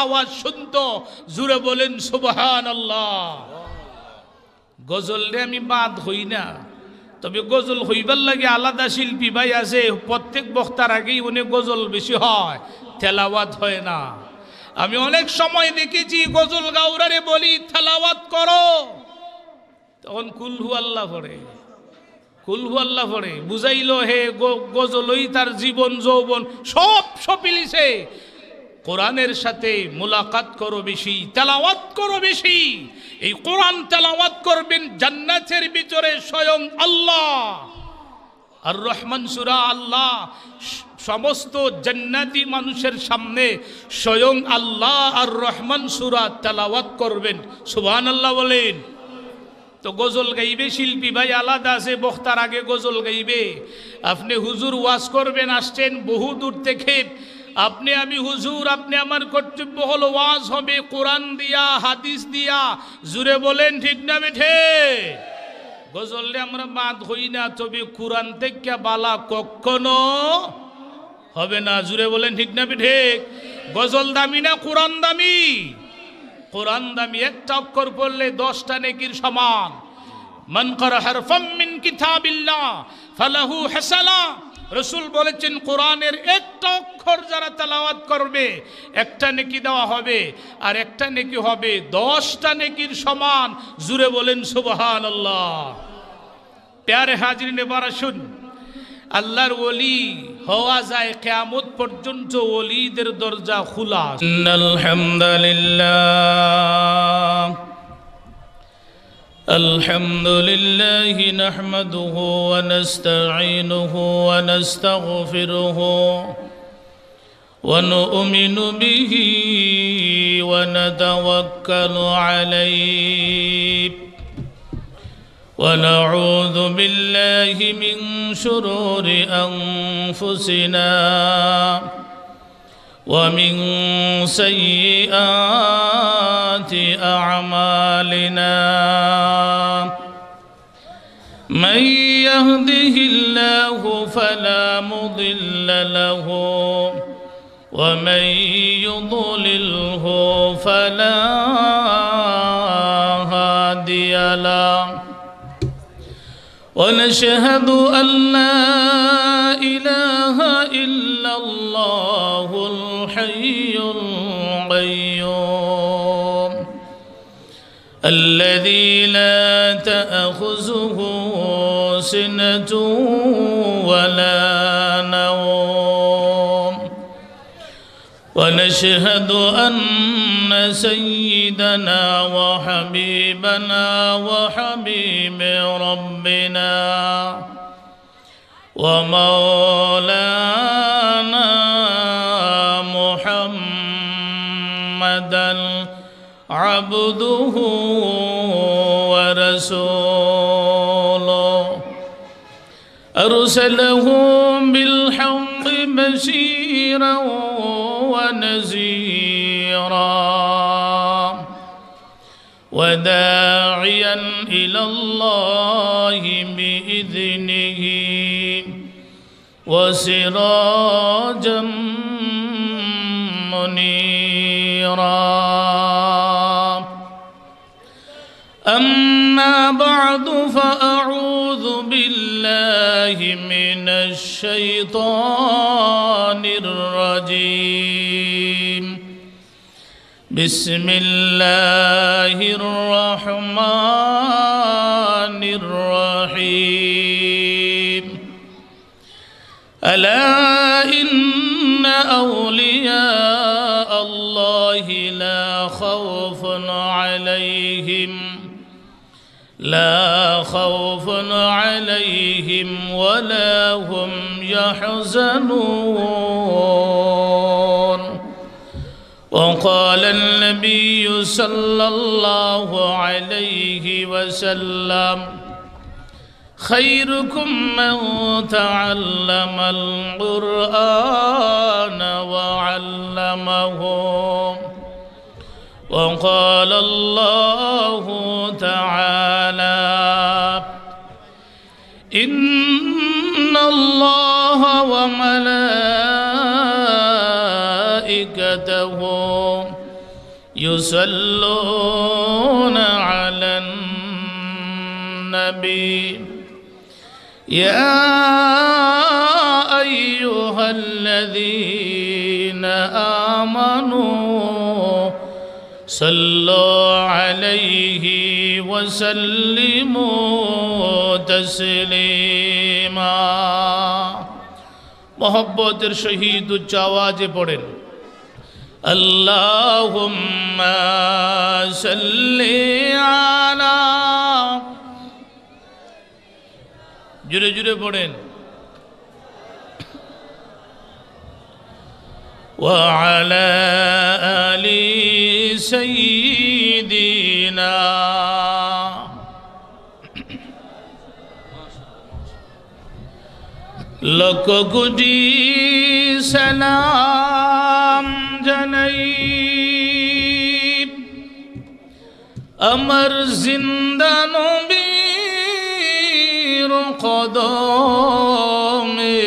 আওয়াজ শুনতো, জুড়ে বলেন সুবহানাল্লাহ। গজল রে আমি বাদ হই না, তবে গজল হইবার লাগে আলাদা শিল্পী ভাই আছে, প্রত্যেক বক্তার আগেই উনি গজল বেশি হয়, তেলাওয়াত হয় না। আমি অনেক সময় দেখেছি গজল গাওরারে বলি তেলাওয়াত করো, তখন কুলহু আল্লাহ পড়ে, কুলহু আল্লাহ পড়ে, বুঝাইলো হে গজলই তার জীবন যৌবন সব সপিলিছে। কোরআনের সাথে মুলাকাত করো বেশি, তেলাওয়াত করো বেশি। এই কোরআন তেলাওয়াত করবেন, জান্নাতের ভিতরে স্বয়ং আল্লাহ আর রহমান সূরা, আল্লাহ সমস্ত জান্নাতি মানুষের সামনে স্বয়ং আল্লাহ আর রহমান সূরা তেলাওয়াত করবেন। সুবহানাল্লাহ বলেন। তো গজল গাইবে শিল্পী ভাই আলাদা আছে, বক্তার আগে গজল গাইবে। আপনি হুজুর ওয়াজ করবেন, আসছেন বহু দূর থেকে, আপনি আমি হুজুর, আপনি আমার কর্তব্য হলো ওয়াজ হবে কোরআন দিয়া হাদিস দিয়া, জুড়ে বলেন ঠিক না বেঠে? গজলে আমরা বাদ হই না, তবে কোরআন থেকে বালা কখনো হবে না, জুড়ে বলেন ঠিক না বেঠে? গজল দামি না কোরআন দামি? কোরআন দামি, একটা অক্ষর পড়লে 10টা নেকির সমান। মান ক্বারা হারফাম মিন কিতাবিল্লাহ ফালাহু হাসানা। রসুল বলেছেন কোরআনের একটা অক্ষর যারা তেলাওয়াত করবে একটা নেকি দেওয়া হবে, আর একটা নেকি হবে 10টা নেকির সমান। জুড়ে বলেন সুবহানাল্লাহ। প্যারে হাজরিন, এবার আসুন, আল্লাহর ওলি হওয়া যায় কিয়ামত পর্যন্ত, ওলিদের দরজা খোলা। আলহামদুলিল্লাহ الحمد لله نحمده ونستعينه ونستغفره ونؤمن به ونتوكل عليه ونعوذ بالله من شرور أنفسنا ومن سيئات أعمالنا من يهده الله فلا مضل له ومن يضلله فلا هادي له ونشهد أن لا إله إلا الله الحي القيوم الذي لا تأخذه سنة ولا نوم ونشهد أن سيدنا وحبيبنا وحبيب ربنا ومولانا محمدا عبده ورسوله أرسله بالحق بشيرا ونذيرا وداعيا إلى الله بإذنه وسراجا منيرا أما بعد فأعوذ بالله من الشيطان الرجيم بسم الله الرحمن الرحيم ألا إن أولياء الله لا خوف عليهم ولا هم يحزنون وقال النبي صلى الله عليه وسلم خيركم من تعلم القرآن وعلمه وقال الله تعالى إن الله وملائكته يصلون على النبي يا أيها الذين آمنوا صلوا عليه وسلموا تسليما محبت الشهيد الجواز پڑھیں اللهم صل على جڑے جڑے پڑھیں وعلى آل سيدنا لك কোটি সালাম জানাই আমার জিন্দা নবীর কদমে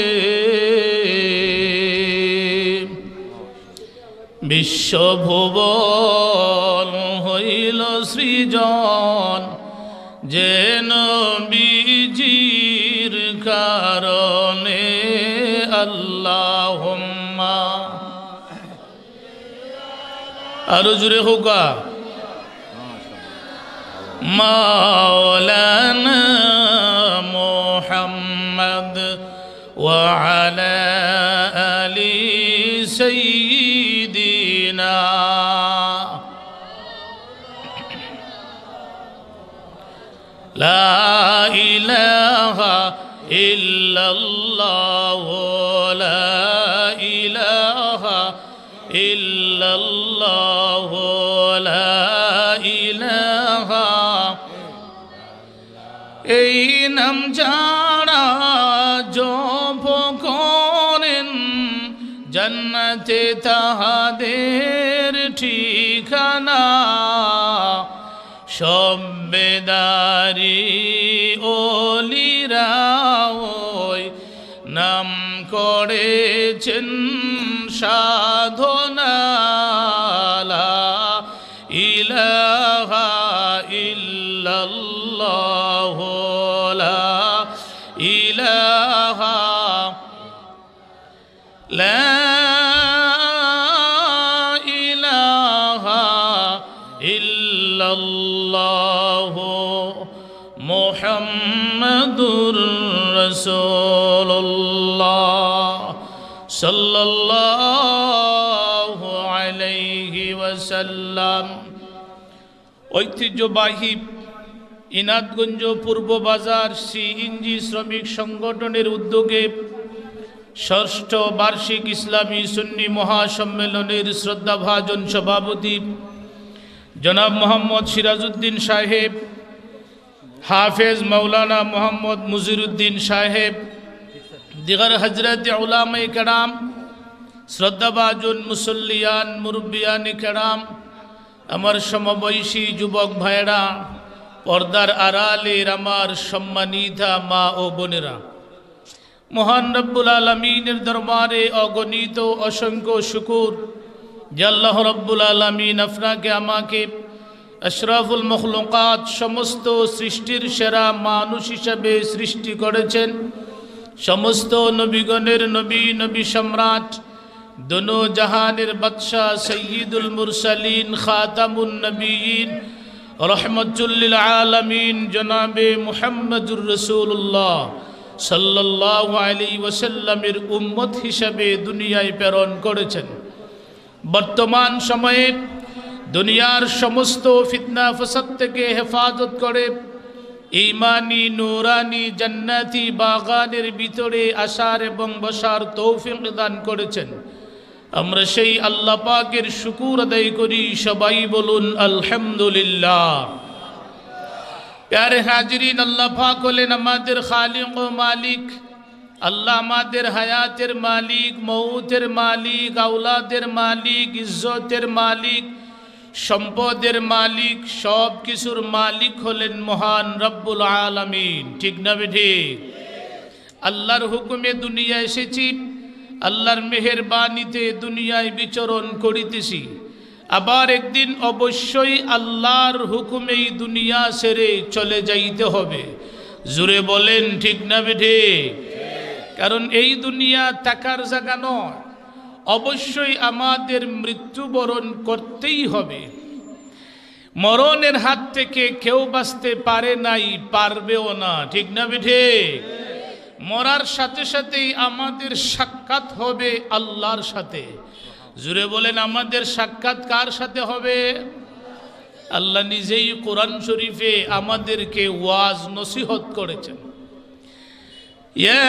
বিশ্বভুবন হইল সৃজন যে নবীজির কারণে আল্লাহুম্মা আরো জুড়ে হোকা মাওলানা মুহাম্মদ ওয়া আলা আলি সাইয়্যিদিনা লা ইলাহা ইল্লাল্লাহ লা ইলাহা ইল্লাল্লাহ লা ইলাহা এই নাম যারা জপ করেন জান্নাতে তাহাদের ঠিকানা সব বেদারি ওলিরা ওই নাম করেছেন সাধনা লা ইলাহা ইল্লাল্লাহ লা ইলাহা লা ইলাহা ইল্লাল্লাহ মুহাম্মাদুর রাসূলুল্লাহ সাল্লাল্লাহু আলাইহি ওয়াসাল্লাম। ঐতিহ্যবাহী ইনাদগঞ্জ পূর্ব বাজার সিএনজি শ্রমিক সংগঠনের উদ্যোগে ষষ্ঠ বার্ষিক ইসলামী সুন্নি মহাসম্মেলনের শ্রদ্ধাভাজন সভাপতি জনাব মোহাম্মদ সিরাজউদ্দিন সাহেব, হাফেজ মৌলানা মোহাম্মদ মুজিরুদ্দিন সাহেব, দিগার হজরত উলামায়ে কেরাম, শ্রদ্ধাভাজন মুসল্লিয়ান মুরব্বিয়ান কেরাম, আমার সমবয়সী যুবক ভাইরা, পর্দার আড়ালের আমার সম্মানিতা মা ও বোনেরা, মহান রব্বুল আলামিনের দরবারে অগণিত অসংখ্য শুকর যে আল্লাহ রব্বুল আলামিন আপনাকে আমাকে আশরাফুল মখলুকাত সমস্ত সৃষ্টির সেরা মানুষ হিসাবে সৃষ্টি করেছেন। সমস্ত নবীগণের নবী, নবী সম্রাট, দোনো জাহানের বাদশাহ, সৈয়দুল মুরসালিন, খাতামুন নবীন, রহমতুল লিল আলামিন জনাবে মুহাম্মদুর রাসূলুল্লাহ সাল্লাল্লাহু আলাইহি ওয়াসাল্লামের উম্মত হিসাবে দুনিয়ায় প্রেরণ করেছেন। বর্তমান সময়ে দুনিয়ার সমস্ত ফিতনা ফাসাদ থেকে হেফাজত করে ঈমানি নূরানি জান্নাতি বাগানের ভিতরে আসার এবং বসার তৌফিক দান করেছেন। আমরা সেই আল্লাহ পাকের শুকর আদায় করি। সবাই বলুন আলহামদুলিল্লাহ। प्यारे हाजरीन, अल्लाह पाक হলেন আমাদের খালিক ও মালিক। আল্লাহ আমাদের হায়াতের মালিক, মৌতের মালিক, আওলাদের মালিক, ইজ্জতের মালিক, সম্পদের মালিক, সব কিছুর মালিক হলেন মহান রব্বুল আলামিন। ঠিক না ঠিক? আল্লাহর হুকুমে দুনিয়া এসেছি, আল্লাহর মেহেরবানিতে দুনিয়ায় বিচরণ করিতেছি। আবার একদিন অবশ্যই আল্লাহর হুকুমেই দুনিয়া ছেড়ে চলে যাইতে হবে। জুড়ে বলেন ঠিক না ঠিক? কারণ এই দুনিয়া থাকার জায়গা নয়, অবশ্যই আমাদের মৃত্যুবরণ করতেই হবে। মরণের হাত থেকে কেউ বাঁচতে পারে নাই, পারবেও না। ঠিক না ঠিক? মরার সাথে সাথেই আমাদের সাক্ষাৎ হবে আল্লাহর সাথে। জুড়ে বলেন আমাদের সাক্ষাৎ কার সাথে হবে? আল্লাহ নিজেই কোরআন শরীফে আমাদেরকে ওয়াজ নসিহত করেছেন। ইয়া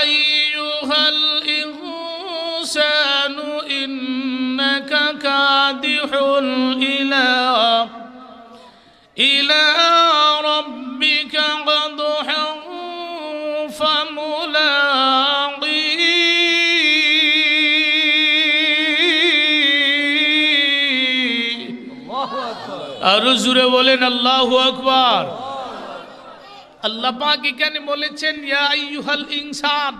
আইয়ুহাল ইনসানু ইন্নাকা কাদিহুন ইলা রাব্বিকা قدحا আর জুড়ে বলেন আল্লাহু আকবার। আল্লাহ পাক এখানে বলেছেন ইয়া আইয়ুহাল ইনসান,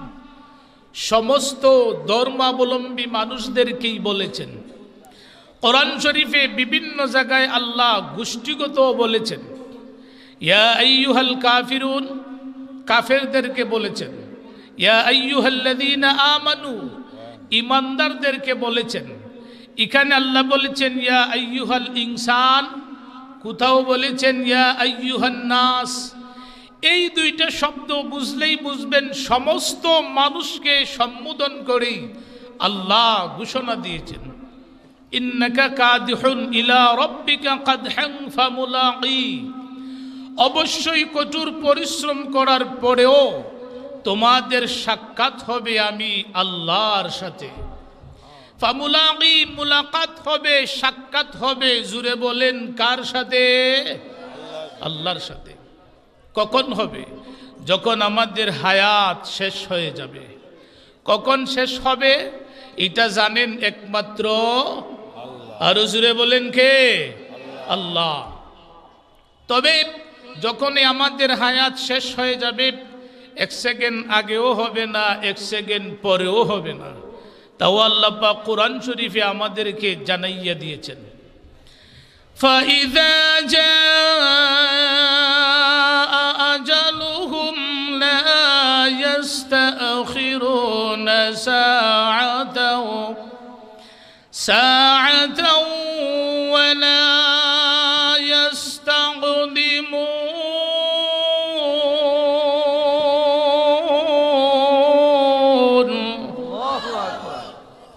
সমস্ত ধর্মাবলম্বী মানুষদেরকেই বলেছেন। কোরআন শরীফে বিভিন্ন জায়গায় আল্লাহ গোষ্ঠীগত বলেছেন। ইয়া আইয়ুহাল কাফিরুন, কাফেরদেরকে বলেছেন। ইয়া আইয়ুহাল্লাযীনা আমানু, ঈমানদারদেরকে বলেছেন। এখানে আল্লাহ বলেছেন ইয়া আইয়ুহাল ইনসান, কোথাও বলেছেন ইয়া আইয়ুহান নাস। এই দুইটা শব্দ বুঝলেই বুঝবেন সমস্ত মানুষকে সম্বোধন করে আল্লাহ ঘোষণা দিয়েছেন ইন্নাকা কাদিহুন ইলা রাব্বিকা কাদহান ফামুলাকি। অবশ্যই কঠোর পরিশ্রম করার পরেও তোমাদের সাক্ষাৎ হবে আমি আল্লাহর সাথে। ফামুলাকি, মুলাকাত হবে, সাক্ষাৎ হবে। জুড়ে বলেন কার সাথে? আল্লাহর সাথে। কখন হবে? যখন আমাদের হায়াত শেষ হয়ে যাবে। কখন শেষ হবে এটা জানেন একমাত্র আর জুড়ে বলেন কে? আল্লাহ। তবে যখনই আমাদের হায়াত শেষ হয়ে যাবে, এক সেকেন্ড আগেও হবে না, এক সেকেন্ড পরেও হবে না। তাও আল্লাহ পাক কোরআন শরীফে আমাদেরকে জানাইয়া দিয়েছেন ফাইযা জাআ আজালুহুম লা ইস্তাখিরুনা সাআতাও ওয়া লা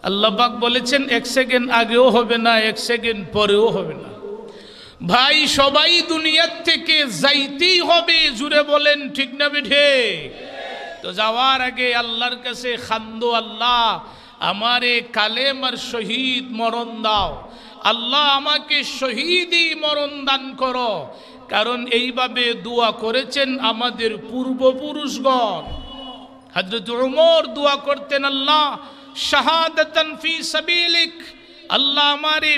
আল্লাহ পাক বলেছেন এক সেকেন্ড আগেও হবে না, এক সেকেন্ড পরেও হবে না। ভাই সবাই দুনিয়ার থেকে যাইতেই হবে। জুড়ে বলেন ঠিক না ঠিক? তো যাওয়ার আগে আল্লাহর কাছে খান্দো, আল্লাহ আমারে কালেমার শহীদ মরণ দাও, আল্লাহ আমাকে শহীদই মরণ দান করো। কারণ এইভাবে দোয়া করেছেন আমাদের পূর্বপুরুষগণ। হযরত উমর দোয়া করতেন আল্লাহ শাহাদাতান ফি সাবিলিক, আল্লাহ আমারে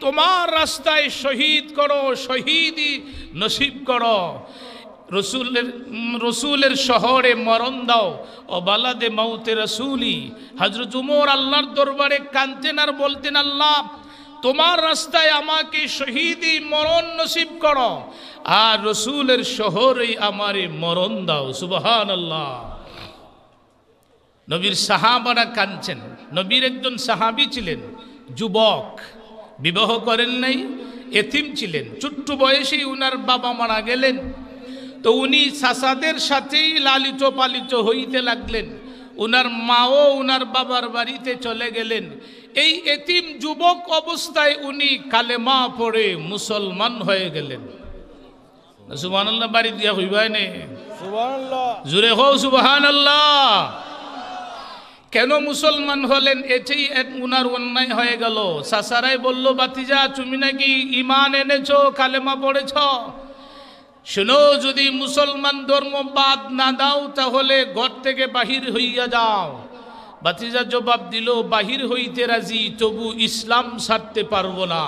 তোমার রাস্তায় শহীদ করো, শহীদি নসিব করো। রসুলের শহরে মরণ দাও ও বালাদে মাউতে রসুলি। হযরত উমর আল্লাহর দরবারে কাঁদতেন আর বলতেন আল্লাহ তোমার রাস্তায় আমাকে শহীদি মরণ নসিব করো, আর রসুলের শহরেই আমারে মরণ দাও। সুবহানাল্লাহ। নবীর সাহাবারা কাঁদছেন। নবীর একজন সাহাবী ছিলেন, যুবক, বিবাহ করেন নাই, এতিম ছিলেন। ছোট্ট বয়সেই উনার বাবা মারা গেলেন। তো উনি চাচাদের সাথেই লালিত পালিত হইতে লাগলেন। উনার মাও উনার বাবার বাড়িতে চলে গেলেন। এই এতিম যুবক অবস্থায় উনি কালেমা পড়ে মুসলমান হয়ে গেলেন। সুবহানাল্লাহ। বাড়ি দিয়া হইবাই নে সুবহানাল্লাহ, জোরে হও সুবহানাল্লাহ। কেন মুসলমান হলেন এটাই উনার অন্যায় হয়ে গেল। সাসারাই বলল, বাতিজা তুমি নাকি ঈমান এনেছো, কালেমা পড়েছ, শুনো যদি মুসলমান ধর্ম বাদ না দাও তাহলে ঘর থেকে বাহির হইয়া যাও। বাতিজা জবাব দিল, বাহির হইতে রাজি, তবু ইসলাম ছাড়তে পারবো না।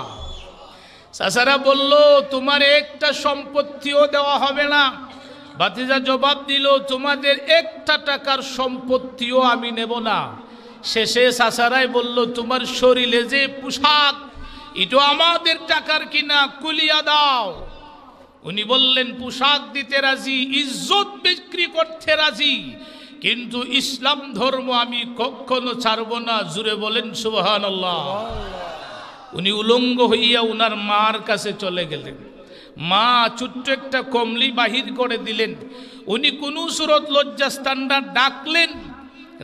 সাসারা বলল, তোমার একটা সম্পত্তিও দেওয়া হবে না। বাতিজা জবাব দিল, তোমাদের একটা টাকার সম্পত্তিও আমি নেব না। শেষে সাসারাই বলল, তোমার শরীরে যে পোশাক এটা আমাদের টাকার কিনা, কুলিয়া দাও। উনি বললেন, পোশাক দিতে রাজি, ইজ্জত বিক্রি করতে রাজি, কিন্তু ইসলাম ধর্ম আমি কখনো ছাড়ব না। জুড়ে বলেন সুবহানাল্লাহ। উনি উলঙ্গ হইয়া উনার মার কাছে চলে গেলেন। মা ছোট্ট একটা কমলি বাহির করে দিলেন। উনি কোন সুরত লজ্জাস্থানটা ডাকলেন,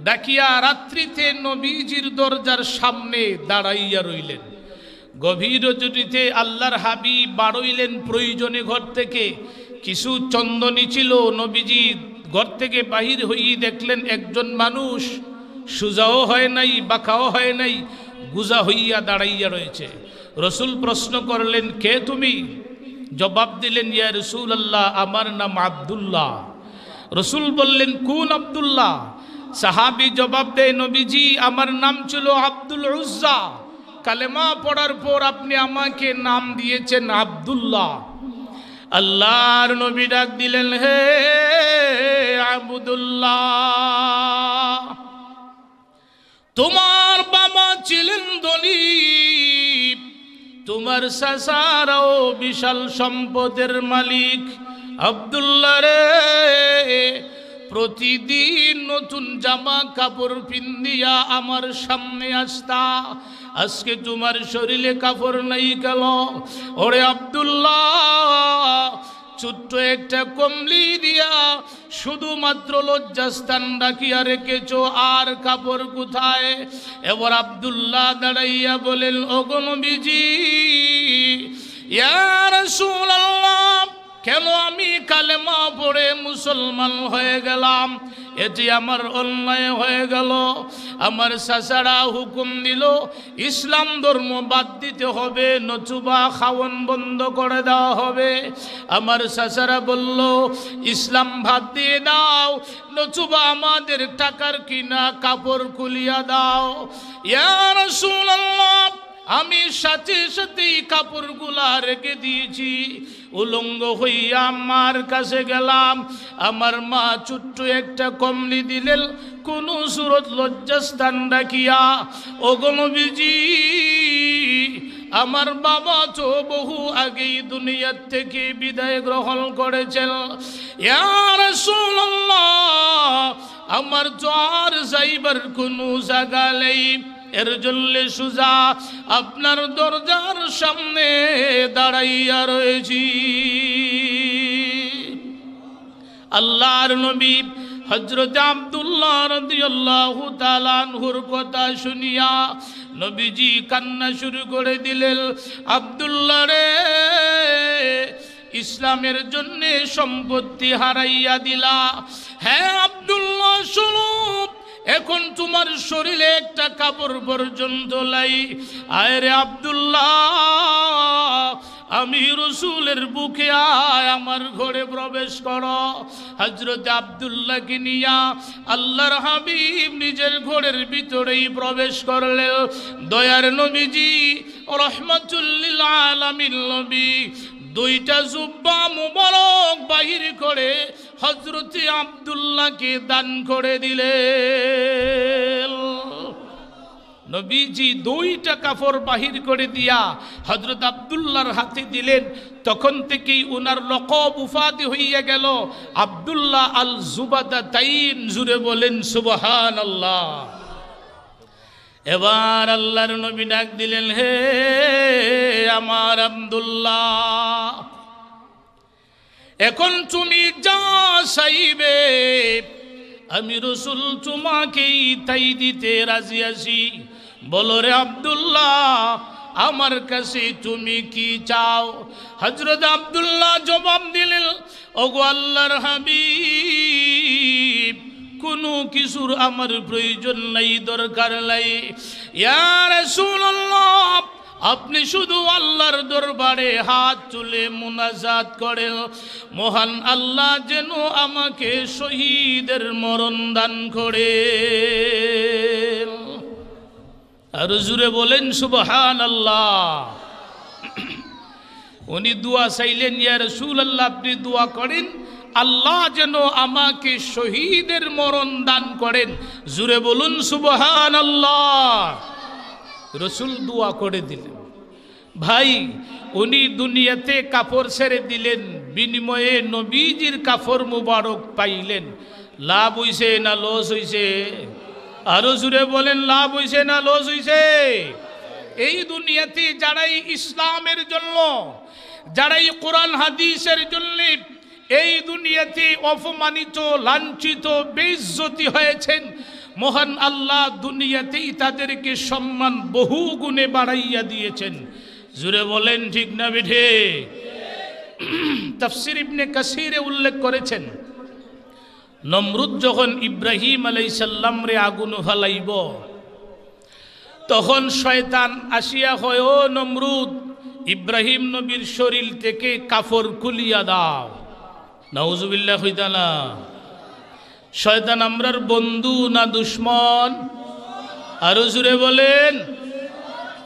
ডাকিয়া রাত্রিতে নবীজির দরজার সামনে দাঁড়াইয়া রইলেন। গভীর রজনীতে আল্লাহর হাবিব বাড়ইলেন প্রয়োজনে ঘর থেকে। কিছু চন্দনী ছিল, নবীজি ঘর থেকে বাহির হইয়া দেখলেন একজন মানুষ সুজাও হয় নাই, বাঁকাও হয় নাই, গুজা হইয়া দাঁড়াইয়া রয়েছে। রসুল প্রশ্ন করলেন, কে তুমি? জবাব দিলেন, ইয়া রাসূলুল্লাহ, আমার নাম আব্দুল্লাহ। রসুল বললেন, কোন আব্দুল্লাহ? সাহাবী জবাব দেয়, নবীজি আমার নাম ছিল আব্দুল উজ্জা, কালেমা পড়ার পর আপনি আমাকে নাম দিয়েছেন আব্দুল্লাহ। আল্লাহর নবী ডাক দিলেন, হে আব্দুল্লাহ, তোমার বাবা ছিলেন ধনী, তোমার চাচারাও বিশাল সম্পদের মালিক। আব্দুল্লাহ রে, প্রতিদিন নতুন জামা কাপড় পিন্দিয়া আমার সামনে আসতা, আজকে তোমার শরীরে কাপড় নাই কেন? ওরে আব্দুল্লাহ, ছোট্ট একটা কমলি দিয়া শুধুমাত্র লজ্জাস্থান রাখিয়া রেখেছ, আর কাপড় কোথায়? এবার আব্দুল্লাহ দাঁড়াইয়া বলেন, ওগো নবীজি, ইয়া রাসূলুল্লাহ, কেন আমি কালেমা পড়ে মুসলমান হয়ে গেলাম? এটি আমার অন্যায় হয়ে গেল। আমার চাচারা হুকুম দিল ইসলাম ধর্ম বাদ দিতে হবে, নতুবা খাওয়ান বন্ধ করে দেওয়া হবে। আমার চাচারা বলল, ইসলাম বাদ দিয়ে দাও, নতুবা আমাদের টাকার কিনা কাপড় খুলিয়া দাও। ইয়া রাসূলুল্লাহ, আমি সাথে সাথেই কাপড়গুলা রেখে দিয়েছি, উলঙ্গ হইয়া মার কাছে গেলাম। আমার মা ছোট্ট একটা কমলি দিলেন, কোন সুরত লজ্জাস্থান রাখিয়া। ওগো নবীজি, আমার বাবা তো বহু আগেই দুনিয়ার থেকে বিদায় গ্রহণ করেছেন। ইয়া রাসূলুল্লাহ, আমার তো আর যাইবার কোনো জায়গা নেই, এর জন্য সুজা আপনার দরজার সামনে দাঁড়াইয়া রয়েছি। আল্লাহর নবী হযরত আব্দুল্লাহ রাদিয়াল্লাহু তাআলা আনহুর কথা শুনিয়া নবীজি কান্না শুরু করে দিলেন। আব্দুল্লাহ রে, ইসলামের জন্য সম্পত্তি হারাইয়া দিলা। হ্যাঁ আব্দুল্লাহ, শুনো, এখন তোমার শরীরে একটা কাপড় পর্যন্ত নাই। আয়রে আব্দুল্লাহ, আমি রসুলের বুকে আয়, আমার ঘরে প্রবেশ করো। হযরত আব্দুল্লাহকে নিয়া আল্লাহর হাবিব নিজের ঘরের ভিতরেই প্রবেশ করলেন। দয়ার নবীজি রহমাতুল লিল আলামিন নবী দুইটা জুব্বা মুবারক বাহির করে হযরত আব্দুল্লাহকে দান করে দিলেন। নবীজি দুইটা কাপড় বাহির করে দিয়া হযরত আব্দুল্লাহর হাতে দিলেন। তখন থেকেই উনার লকব উপাধি হইয়া গেল আব্দুল্লাহ আল জুবাদাতাইন। জুড়ে বলেন সুবহানাল্লাহ। এবার আল্লাহর নবী ডাক দিলেন, হে আমার আব্দুল্লাহ, এখন তুমি যা চাইবে আমি রসুল তোমাকেই তাই দিতে রাজি আছি। বলো রে আব্দুল্লাহ, আমার কাছে তুমি কি চাও? হযরত আব্দুল্লাহ জবাব দিলেন, ওগো আল্লাহর হাবিব, কোন কোনো কিছুর আমার প্রয়োজন নাই, দরকার নাই। ইয়া রাসূলুল্লাহ, আপনি শুধু আল্লাহর দরবারে হাত তুলে মুনাজাত করেন, মহান আল্লাহ যেন আমাকে শহীদের মরণ দান করে। আর জুড়ে বলেন সুবহানাল্লাহ। উনি দোয়া চাইলেন, ইয়া রাসূলুল্লাহ আপনি দোয়া করেন আল্লাহ যেন আমাকে শহীদের মরণ দান করেন। জুড়ে বলুন সুবহানাল্লাহ। রসুল দোয়া করে দিলেন। ভাই, উনি দুনিয়াতে কাপড় ছেড়ে দিলেন, বিনিময়ে নবীজির কাপড় মুবারক পাইলেন। লাভ হইছে না লস হইছে? আরো জুড়ে বলেন, লাভ হইছে না লস হইছে? এই দুনিয়াতে যারাই ইসলামের জন্য, যারাই কোরআন হাদিসের জন্য এই দুনিয়াতে অপমানিত, লাঞ্ছিত, বেইজ্জতি হয়েছেন, মহান আল্লাহ দুনিয়াতেই তাদেরকে সম্মান বহু গুণে বাড়াইয়া দিয়েছেন। জুড়ে বলেন ঠিক না বেঠে? তাফসীর ইবনে কাসিরে উল্লেখ করেছেন, নমরুদ যখন ইব্রাহিম আলাইহিস সালাম রে আগুন ফালাইব, তখন শয়তান আসিয়া কয়, ও নমরুদ, ইব্রাহিম নবীর শরীর থেকে কাফর খুলিয়া দাও। নাউজুবিল্লাহ হইতানা। শয়তান আমরার বন্ধু না দুশ্মন? আরো জুড়ে বলেন।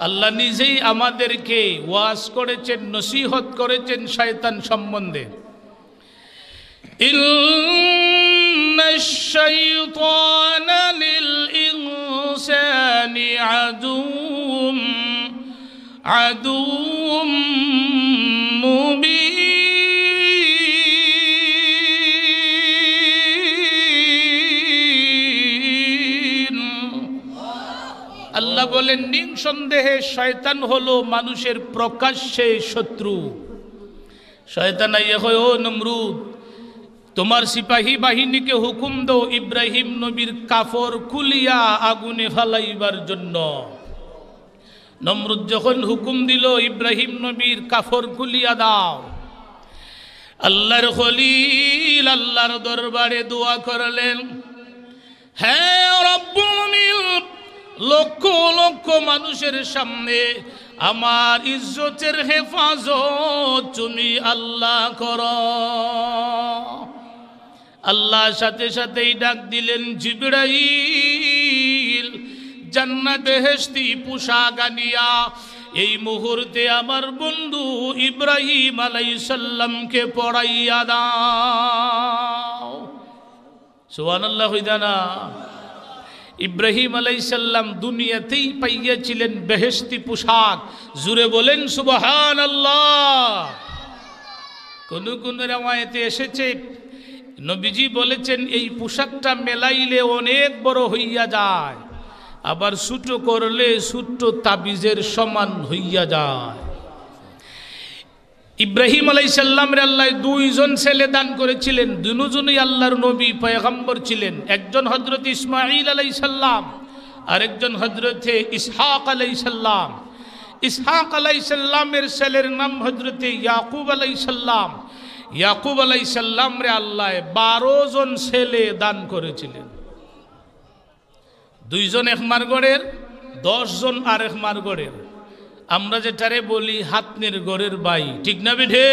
আল্লাহ নিজেই আমাদেরকে ওয়াজ করেছেন, নসিহত করেছেন শয়তান সম্বন্ধে। ইন্নাশ শাইতানা লিল ইনসানি আদুউম মুবিন। আল্লাহ বলেন, নিঃসন্দেহে শয়তান হলো মানুষের প্রকাশ্যে শত্রু। শয়তান আইয়া কয়, ও নমরুদ, তোমার সিপাহী বাহিনীকে হুকুম দাও ইব্রাহিম নবীর কাফর খুলিয়া আগুনে ফালাইবার জন্য। নমরুদ যখন হুকুম দিল ইব্রাহিম নবীর কাফর খুলিয়া দাও, আল্লাহর খলিল আল্লাহর দরবারে দোয়া করলেন, হে রব্বুল আলামিন, লক্ষ লক্ষ মানুষের সামনে আমার ইজ্জতের হেফাজত তুমি আল্লাহ করো। আল্লাহ সাথে সাথেই ডাক দিলেন, জিবরাইল, জান্নাত বেহেশতি পোশাক আনিয়া এই মুহূর্তে আমার বন্ধু ইব্রাহিম আলাইহিস সালামকে পড়াইয়া দাও। সুবহানাল্লাহ হইদানা। ইব্রাহিম আলাইহিস সালাম দুনিয়াতেই পাইয়াছিলেন বেহেশতি পোশাক। জুড়ে বলেন সুবহানাল্লাহ। কোন কোন রাওয়ায়াতে এসেছে, নবীজি বলেছেন এই পোশাকটা মেলাইলে অনেক বড় হইয়া যায়, আবার ছোট করলে ছোট্ট তাবিজের সমান হইয়া যায়। ইব্রাহিম আলাইহিস সালামের আল্লাহ দুইজন ছেলে দান করেছিলেন, দুজনই আল্লাহর নবী পয়গম্বর ছিলেন। একজন হযরত ইসমাঈল আলাইহিস সালাম, আরেকজন হযরত ইসহাক আলাইহিস সালাম। ইসহাক আলাইহিস সালামের ছেলের নাম হযরত ইয়াকুব আলাইহিস সালাম। ইয়াকুব আলাইহিস সালাম রে আল্লাহ 12 জন ছেলে দান করেছিলেন। দুইজন এক মারগড়ের, 10 জন আরেক মারগড়ের। আমরা যেটারে বলি হাতনের গড়ের বাই, ঠিক না বেঠে?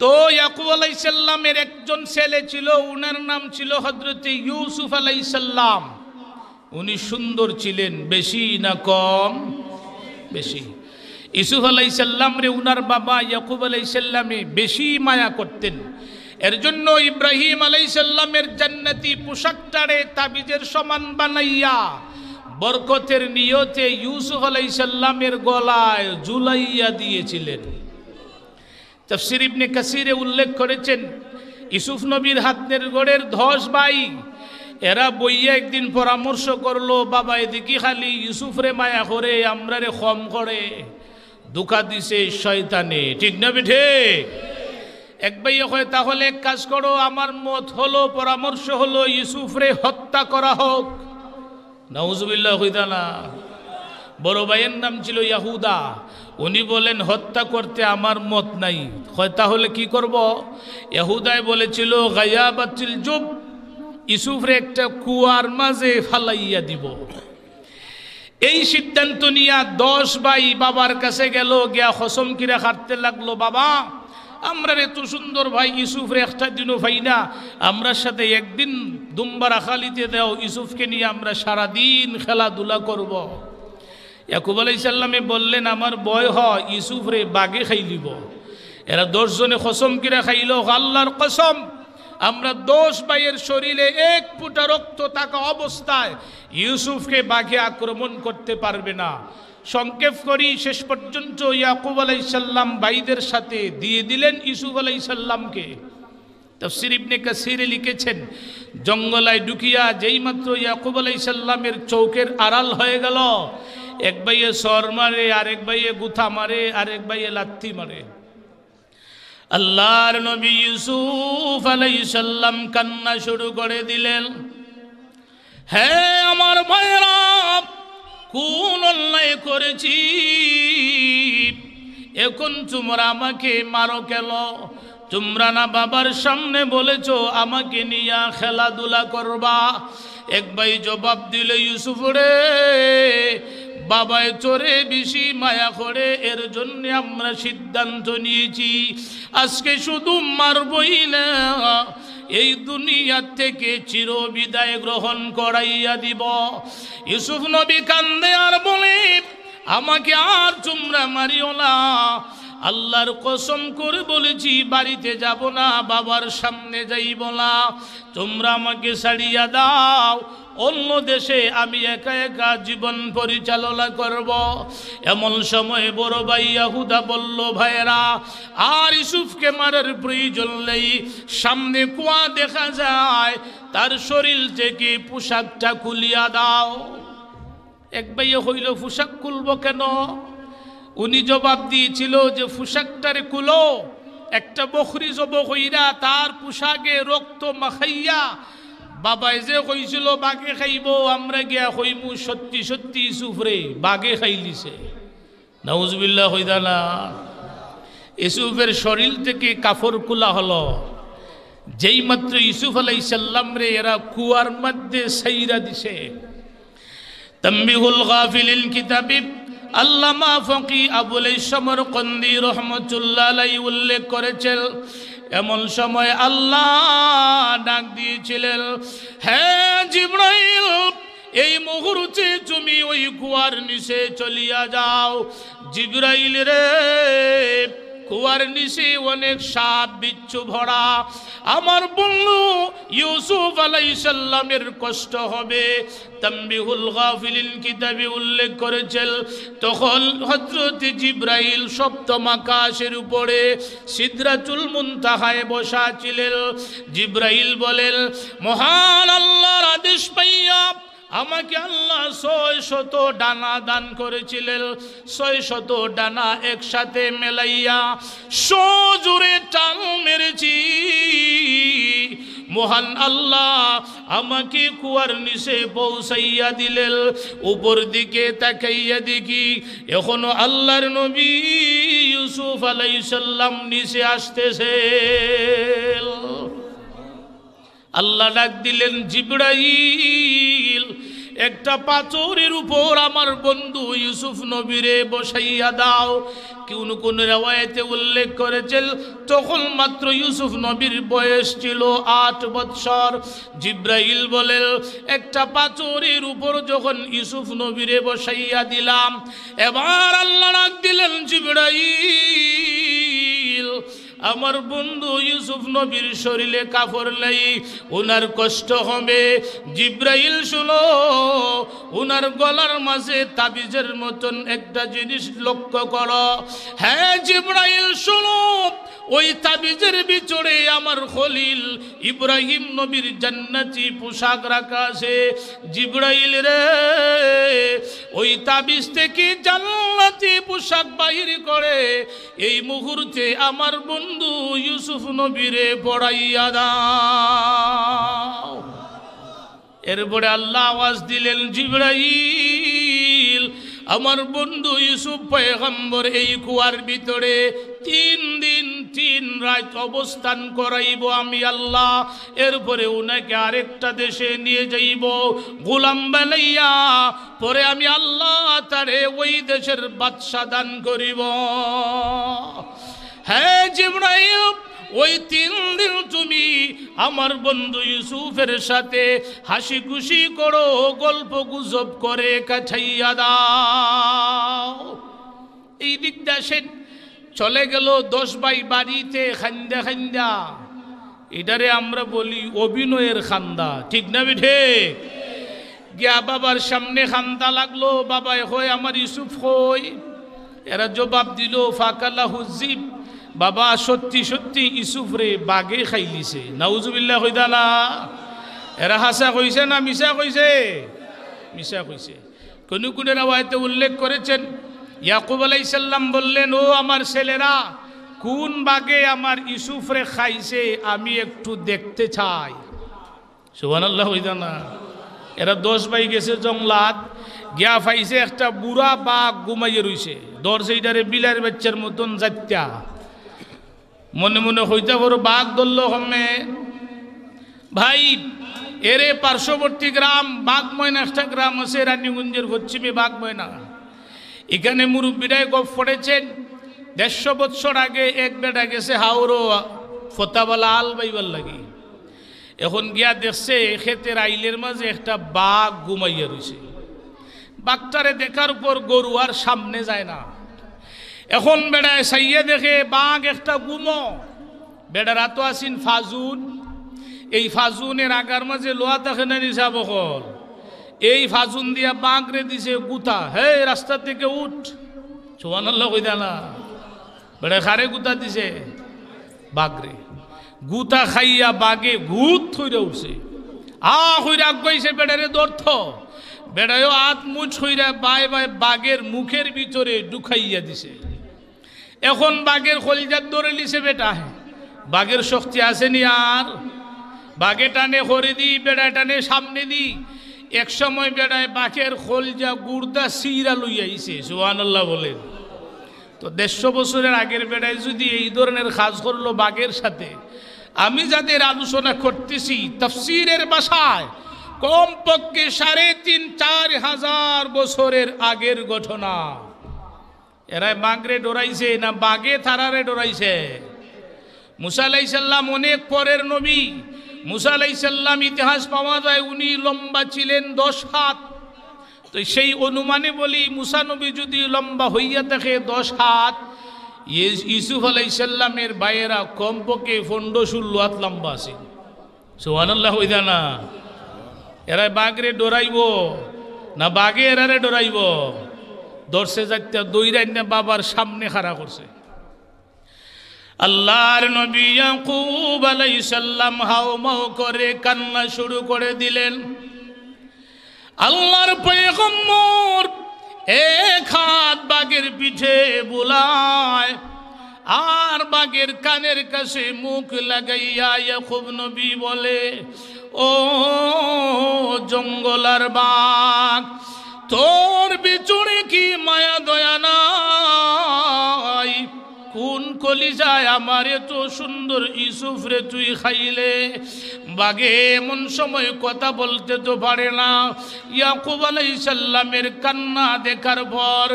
তো ইয়াকুব আলাইহিস সালামের একজন ছেলে ছিল, উনার নাম ছিল হযরত ইউসুফ আলাইহিস সালাম। উনি সুন্দর ছিলেন, বেশি না কম? বেশি। ইউসুফ আলাইহিস সালাম রে উনার বাবা ইয়াকুব আলাইহিস সালামে বেশি মায়া করতেন। এর জন্য ইব্রাহিম আলাইহিস সালামের জান্নাতি পোশাকটারে তাবিজের সমান বানাইয়া বরকতের নিয়তে ইউসুফ আলাইহিস সালামের গলায় ঝুলাইয়া দিয়েছিলেন। তাফসীর ইবনে কাসিরে উল্লেখ করেছেন, ইউসুফ নবীর হাতনের গড়ের 10 ভাই, এরা বইয়া একদিন পরামর্শ করলো, বাবা এদিকে খালি ইউসুফ রে মায়া করে, আমরা রে কম করে, দুঃখা দিছে শয়তানে, ঠিক না বেঠে? এক ভাইয়া কয়, তাহলে এক কাজ করো, আমার মত হলো, পরামর্শ হলো ইউসুফ রে হত্যা করা হোক। নাউজুবিল্লাহ হইদানা। বড় ভাইয়ের নাম ছিল ইয়াহুদা। উনি বলেন হত্যা করতে আমার মত নাই। হয় তাহলে কি করব? ইয়াহুদায় বলেছিল গায়াবাতিল জুব, ইউসুফরে একটা কুয়ার মাঝে ফালাইয়া দিব। এই সিদ্ধান্ত নিয়া 10 ভাই বাবার কাছে গেল, গিয়া কসম কিরা খাটতে লাগলো, বাবা আমরা এত সুন্দর ভাই ইউসুফরে একটা দিনও ভাই না, আমরার সাথে একদিন দুম্বা রাখালিতে দাও, ইউসুফকে নিয়ে আমরা সারাদিন খেলাধুলা করব। ইয়াকুব আলাইহিস সালামে বললেন, আমার ভয় হয় ইউসুফরে বাগে খাইলিব। এরা 10 জনে কসম কিরা খাইল, আল্লাহর কসম আমরা 10 ভাইয়ের শরীরে 1 ফোঁটা রক্ত থাকা অবস্থায় ইউসুফকে বাঘে আক্রমণ করতে পারবে না। সংক্ষেপ করি, শেষ পর্যন্ত ইয়াকুব আলাইহিস সালাম ভাইদের সাথে দিয়ে দিলেন ইউসুফ আলাইহিস সালামকে। তাফসীর ইবনে কাসিরে লিখেছেন, জঙ্গলায় ঢুকিয়া যেই মাত্র ইয়াকুব আলাইহিস সালামের চৌকের আড়াল হয়ে গেল, এক ভাইয়ে সর মারে, আরেক ভাইয়ে গুথা মারে, আরেক ভাইয়ে লাথি মারে। আল্লাহর নবী ইউসুফ আলাইহিস সালাম কান্না শুরু করে দিলেন, হে আমার ভাইরা, কোন অন্যায় করেছি, এখন তোমরা আমাকে মারো কেন? তোমরা না বাবার সামনে বলেছো আমাকে নিয়ে খেলাধুলা করবা? এক ভাই জবাব দিল, ইউসুফ রে, বাবায় চোরে বেশি মায়া করে, এর জন্য আমরা সিদ্ধান্ত নিয়েছি আজকে শুধু মারবই না, এই দুনিয়া থেকে চিরবিদায় গ্রহণ করাইয়া দিব। ইউসুফ নবী কান্দে আর বলে, আমাকে আর তোমরা মারিও না, আল্লাহর কসম করে বলেছি বাড়িতে যাব না, বাবার সামনে যাইব না, তোমরা আমাকে ছাড়িয়া দাও, অন্য দেশে আমি একা একা জীবন পরিচালনা করব। এমন সময় বড় ভাই ইয়াহুদা বলল, ভাইরা আর ইউসুফকে মারার প্রয়োজন নেই, সামনে কুয়া দেখা যায়, তার শরীর থেকে পোশাকটা খুলিয়া দাও। এক ভাইয়ে হইল, পোশাক খুলব কেন? উনি জবাব দিয়েছিল যে পোশাকটারে খুলো, একটা বকরি জব হইরা তার পোশাকে রক্ত মাখাইয়া, বাবাই যে কইছিল বাঘে খাইব, আমরা গিয়া কইমু সত্যি সত্যি ইউসুফ রে বাঘে খাইলিছে। নাউজুবিল্লাহ হইদা না। ইউসুফের শরীর থেকে কাপড় খোলা হলো, যেই মাত্র ইউসুফ আলাইহিস সালাম রে এরা কুয়ার মধ্যে ছাইরা দিছে। তানবিহুল গাফিলিল কিতাবি আল্লামা ফকি আবুল সমরকন্দি রহমতুল্লাহ আলাইহি উল্লেখ করেছেন, এমন সময় আল্লাহ ডাক দিয়েছিলেন, হে জিবরাইল, এই মুহূর্তে তুমি ওই কুয়ার নিচে চলিয়া যাও। জিবরাইল রে, কুয়ার নিচে অনেক সাপ বিচ্ছু ভরা, আমার বন্ধু ইউসুফ আলাইহিস সালামের কষ্ট হবে। তানবিহুল গাফিলিন কিতাবে উল্লেখ করেছেন, তখন হযরত জিবরাইল সপ্তম আকাশের উপরে সিদরাতুল মুনতাহায় বসা ছিলেন। জিবরাইল বলেন, মহান আল্লাহর আদেশ পাইয়া আমাকে আল্লাহ 600 ডানা দান করেছিলেন। 600 ডানা একসাথে মেলাইয়া সজোরে টান মেরেছি, মহান আল্লাহ আমাকে কুয়ার নিচে পৌঁছাইয়া দিলেন। উপর দিকে তাকাইয়া দেখি এখনো আল্লাহর নবী ইউসুফ আলাইহিস সালাম নিচে আসতেছে। আল্লাহ ডাক দিলেন, জিবরাইল, একটা পাথরের উপর আমার বন্ধু ইউসুফ নবীরে বসাইয়া দাও। কোন রিওয়ায়াতে উল্লেখ করেছেন, তখন মাত্র ইউসুফ নবীর বয়স ছিল 8 বৎসর। জিবরাইল বলেন, একটা পাথরের উপর যখন ইউসুফ নবীরে বসাইয়া দিলাম, এবার আল্লাহ ডাক দিলেন, জিবরাইল, আমার বন্ধু ইউসুফ নবীর শরীরে কাপড় নেই, ওনার কষ্ট হবে। জিবরাইল শুনো, ওনার গলার মাঝে তাবিজের মতন একটা জিনিস লক্ষ্য করো। হ্যাঁ জিবরাইল শুনো, ওই তাবিজের ভিতরে আমার খলিল ইব্রাহিম নবীর জান্নাতি পোশাক রাখা আছে। জিবরাইল রে, ওই তাবিজ থেকে জান্নাতি পোশাক বাহির করে এই মুহূর্তে আমার বন্ধু ইউসুফ নবীরে পড়াইয়া দাও। এরপরে আল্লাহ আওয়াজ দিলেন, জিবরাইল, আমার বন্ধু ইউসুফ পয়গম্বর এই কুয়ার ভিতরে 3 দিন 3 রাত অবস্থান করাইব আমি আল্লাহ। এরপরে উনাকে আরেকটা দেশে নিয়ে যাইব গোলাম বানাইয়া, পরে আমি আল্লাহ তারে ওই দেশের বাদশা দান করিব। হ্যাঁ জিবরাইল, ওই 3 দিন তুমি আমার বন্ধু ইউসুফের সাথে হাসি খুশি করো, গল্প গুজব করে কাটাইয়া দাও। এই দিক দেশেন চলে গেল 10 ভাই বাড়িতে খান্দা খান্দা। এটারে আমরা বলি অভিনয়ের খান্দা, ঠিক না বেঠে? গিয়া বাবার সামনে খান্দা লাগলো। বাবা হয় আমার ইউসুফ হই। এরা জবাব দিল ফাকালা হুজিব, বাবা সত্যি সত্যি ইউসুফ রে বাগে খাইলিছে। নাউজুবিল্লাহ কইদালা। এরা হাসা কইছে না মিশা কইছে? মিশা কইছে। কোন কোন রাওয়ায়াতে উল্লেখ করেছেন ইয়াকুব আলাইহিস সালাম বললেন, ও আমার ছেলেরা, কোন বাগে আমার ইউসুফ রে খাইছে আমি একটু দেখতে চাই। সুবহানাল্লাহ কইদানা। এরা 10 ভাই গেছে জঙ্গলাত, গিয়া পাইছে একটা বুড়া বাঘ ঘুমাইয়ে রইছে। ধরছে এইটারে বিলার বাচ্চার মতন যাত্যা। মনে মনে হইতে বড় বাঘ ধরল হমে। ভাই এরে পার্শ্ববর্তী গ্রাম বাঘময়না একটা গ্রাম আছে রানীগঞ্জের পশ্চিমে বাঘময়না। এখানে মুরব্বীরাই গপ পড়েছেন 150 বছর আগে এক বেটা গেছে হাওড়ো ফতাবালা আল বাইবার লাগি। এখন গিয়া দেখছে ক্ষেতের আইলের মাঝে একটা বাঘ ঘুমাইয়া রয়েছে। বাঘটারে দেখার পর গরু আর সামনে যায় না। এখন বেড়ায় সাইয়ে দেখে বাঘ একটা গুমো। বেড়ারা তো আসিন ফাজুন, এই ফাজুনের আগার মাঝে লোহা থাকে না নিশা বকল, এই ফাজুন দিয়া বাঘ রে দিছে গুতা। হে রাস্তা থেকে উঠ। সুবহানাল্লাহ কইদা না। বেড়া খারে গুতা দিছে বাঘ রে। গুতা খাইয়া বাঘে গুত থইরা উঠছে। হইরা আগাইছে বেড়ারে দর্থ। বেড়ায়ও হাত মুছ হইরা বাই বাই বাঘের মুখের ভিতরে ঢুকাইয়া দিছে। এখন বাঘের খলজাত ধরে লিছে বেটা। বাঘের শক্তি আসেনি আর। বাঘে টানে হরে দি, বেড়ায় টানে সামনে দি। এক সময় বেড়ায় বাঘের খলজা গুর্দা সিরা লইয়াইছে। সুবহানাল্লাহ বলেন। তো 150 বছরের আগের বেড়ায় যদি এই ধরনের কাজ করলো বাঘের সাথে, আমি যাদের আলোচনা করতেছি তাফসীরের ভাষায় কমপক্ষে 3,500-4 হাজার বছরের আগের ঘটনা। এরাই বাঘরে ডরাইছে না বাঘে তারারে ডরাইছে? মুসা আলাইহিস সালাম অনেক পরের নবী। মুসা আলাইহিস সালাম ইতিহাস পাওয়া যায় উনি লম্বা ছিলেন 10 হাত। তো সেই অনুমানে বলি মুসা নবী যদি লম্বা হইয়া থাকে 10 হাত, ইউসুফ আলাইহিস সালামের ভাইয়েরা কমপক্ষে 15-16 হাত লম্বা আছে। সুবহানাল্লাহ হইদা না। এরাই বাঘরে ডরাইব না বাঘে এরারে ডরাইব? দর্শে যাইতে দইরাই না বাবার সামনে খাড়া করছে। আল্লাহর নবী ইয়াকুব আলাইহিস সালাম হাওমাও করে কান্না শুরু করে দিলেন। আল্লাহর পয়গম্বর এক হাত বাঘের পিঠে বুলায় আর বাঘের কানের কাছে মুখ লাগাইয়া ইয়াকুব নবী বলে, ও জঙ্গলার বাঘ, তোর বিচুড়ে কি মায়া দয়া নাই? কোন কলিজায় আমার এত সুন্দর ইউসুফ রে তুই খাইলে? বাঘে এমন সময় কথা বলতে তো পারে না। ইয়াকুব আলাইহিস সালামের কান্না দেখার পর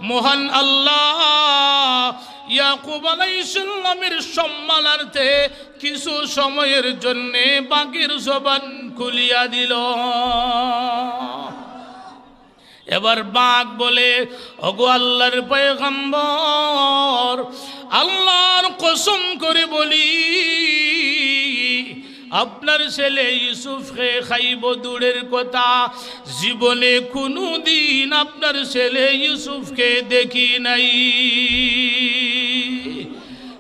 মহান আল্লাহ ইয়াকুব আলাইহিস সালামের সম্মানার্থে কিছু সময়ের জন্যে বাঘের জবান খুলিয়া দিল। এবার বাঘ বলে, ওগো আল্লাহর পয়গম্বর, আল্লাহর কসম করে বলি, আপনার ছেলে ইউসুফকে খাইব দূরের কথা, জীবনে কোনো দিন আপনার ছেলে ইউসুফকে দেখি নাই।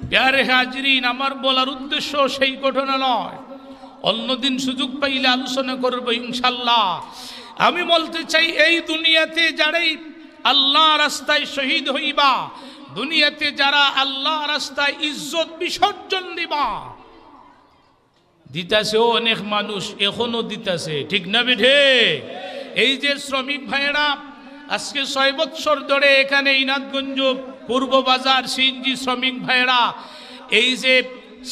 প্যারে হাজরিন, আমার বলার উদ্দেশ্য সেই ঘটনা নয়, অন্যদিন সুযোগ পাইলে আলোচনা করবো ইনশাল্লাহ। আমি বলতে চাই, এই দুনিয়াতে যারাই আল্লাহ রাস্তায় শহীদ হইবা, দুনিয়াতে যারা আল্লাহ রাস্তায় ইজ্জত বিসর্জন দিবা, দিতাছে অনেক মানুষ, এখনো দিতাছে, ঠিক না বেঠে? এই যে শ্রমিক ভাইয়েরা আজকে 6 বছর ধরে এখানে ইনাদগঞ্জ পূর্ব বাজার সিএনজি শ্রমিক ভাইয়েরা এই যে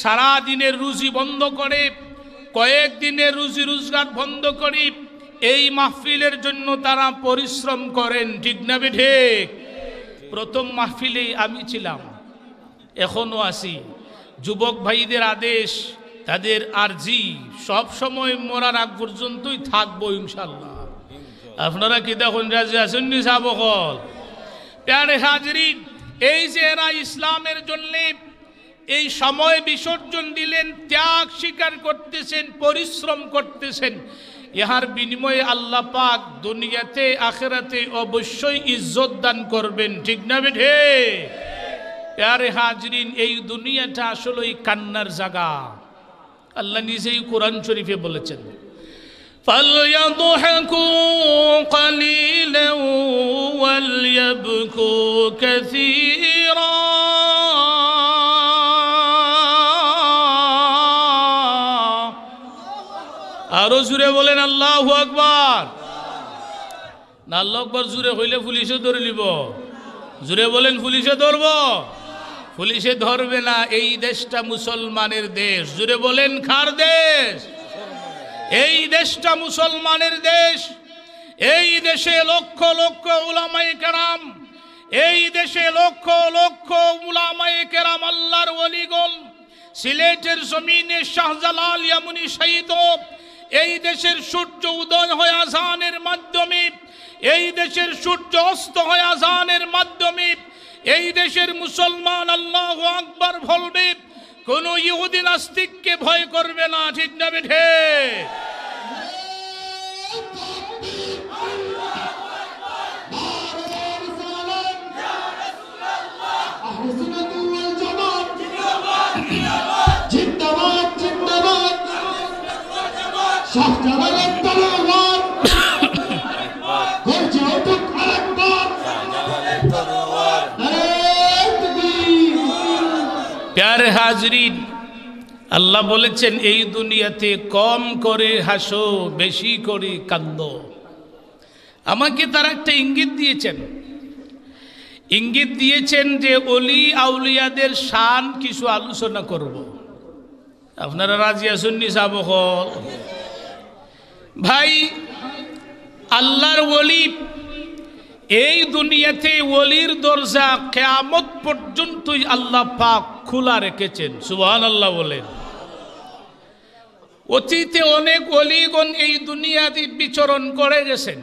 সারা দিনের রুজি বন্ধ করে কয়েকদিনের রুজি রোজগার বন্ধ করে এই মাহফিলের জন্য তারা পরিশ্রম করেন, ঠিক না ঠিক? প্রথম মাহফিলেই আমি ছিলাম, এখনো আছি। যুবক ভাইদের আদেশ, তাদের আরজি সব সময় মরার আগ পর্যন্তই থাকবো ইনশাল্লাহ। আপনারা কি দেখুন রাজি আছেন নি সাবকল? প্যারে হাজরিন, এই যে এরা ইসলামের জন্য এই সময় বিসর্জন দিলেন, ত্যাগ স্বীকার করতেছেন, পরিশ্রম করতেছেন, ইহার বিনিময়ে আল্লাহ পাক দুনিয়াতে আখিরাতে অবশ্যই ইজ্জত দান করবেন, ঠিক না বেঠে? প্যারে হাজরিন, এই দুনিয়াটা আসলেই কান্নার জায়গা। আল্লাহ নিজেই কোরআন শরীফে বলেছেন, فَلْيَضْحَكُوا قَلِيلًا وَلْيَبْكُوا كَثِيرًا। আরো জুড়ে বলেন আল্লাহু আকবার। না আল্লাহু আকবার জুড়ে হইলে পুলিশে ধরে নিব। জুড়ে বলেন পুলিশে ধরব? পুলিশে ধরবে না, এই দেশটা মুসলমানের দেশ। জুড়ে বলেন কার দেশ? এই দেশটা মুসলমানের দেশ। এই দেশে লক্ষ লক্ষ উলামায়ে কেরাম, এই দেশে লক্ষ লক্ষ উলামায়ে কেরাম আল্লাহর ওলিগণ। সিলেটের জমিনে শাহজালাল ইয়ামুনি শহীদ, এই দেশের সূর্য উদয় হয় আজানের মাধ্যমে, এই দেশের সূর্য অস্ত হয় আজানের মাধ্যমে। এই দেশের মুসলমান আল্লাহু আকবার বলবে, কোন ইহুদি নাস্তিককে ভয় করবে না, ঠিক না বেঠে? প্যারে হাজরিন, আল্লাহ বলেছেন এই দুনিয়াতে কম করে হাসো, বেশি করে কান্দো। আমাকে তারা একটা ইঙ্গিত দিয়েছেন যে অলি আউলিয়াদের শান কিছু আলোচনা করব। আপনারা রাজি আছেন নি সাবকল? ভাই, আল্লাহর ওলি, এই দুনিয়াতে ওলির দরজা কিয়ামত পর্যন্তই আল্লাহ পাক খোলা রেখেছেন, সুবহানাল্লাহ বলেন। অতীতে অনেক ওলিগণ এই দুনিয়াতে বিচরণ করে গেছেন।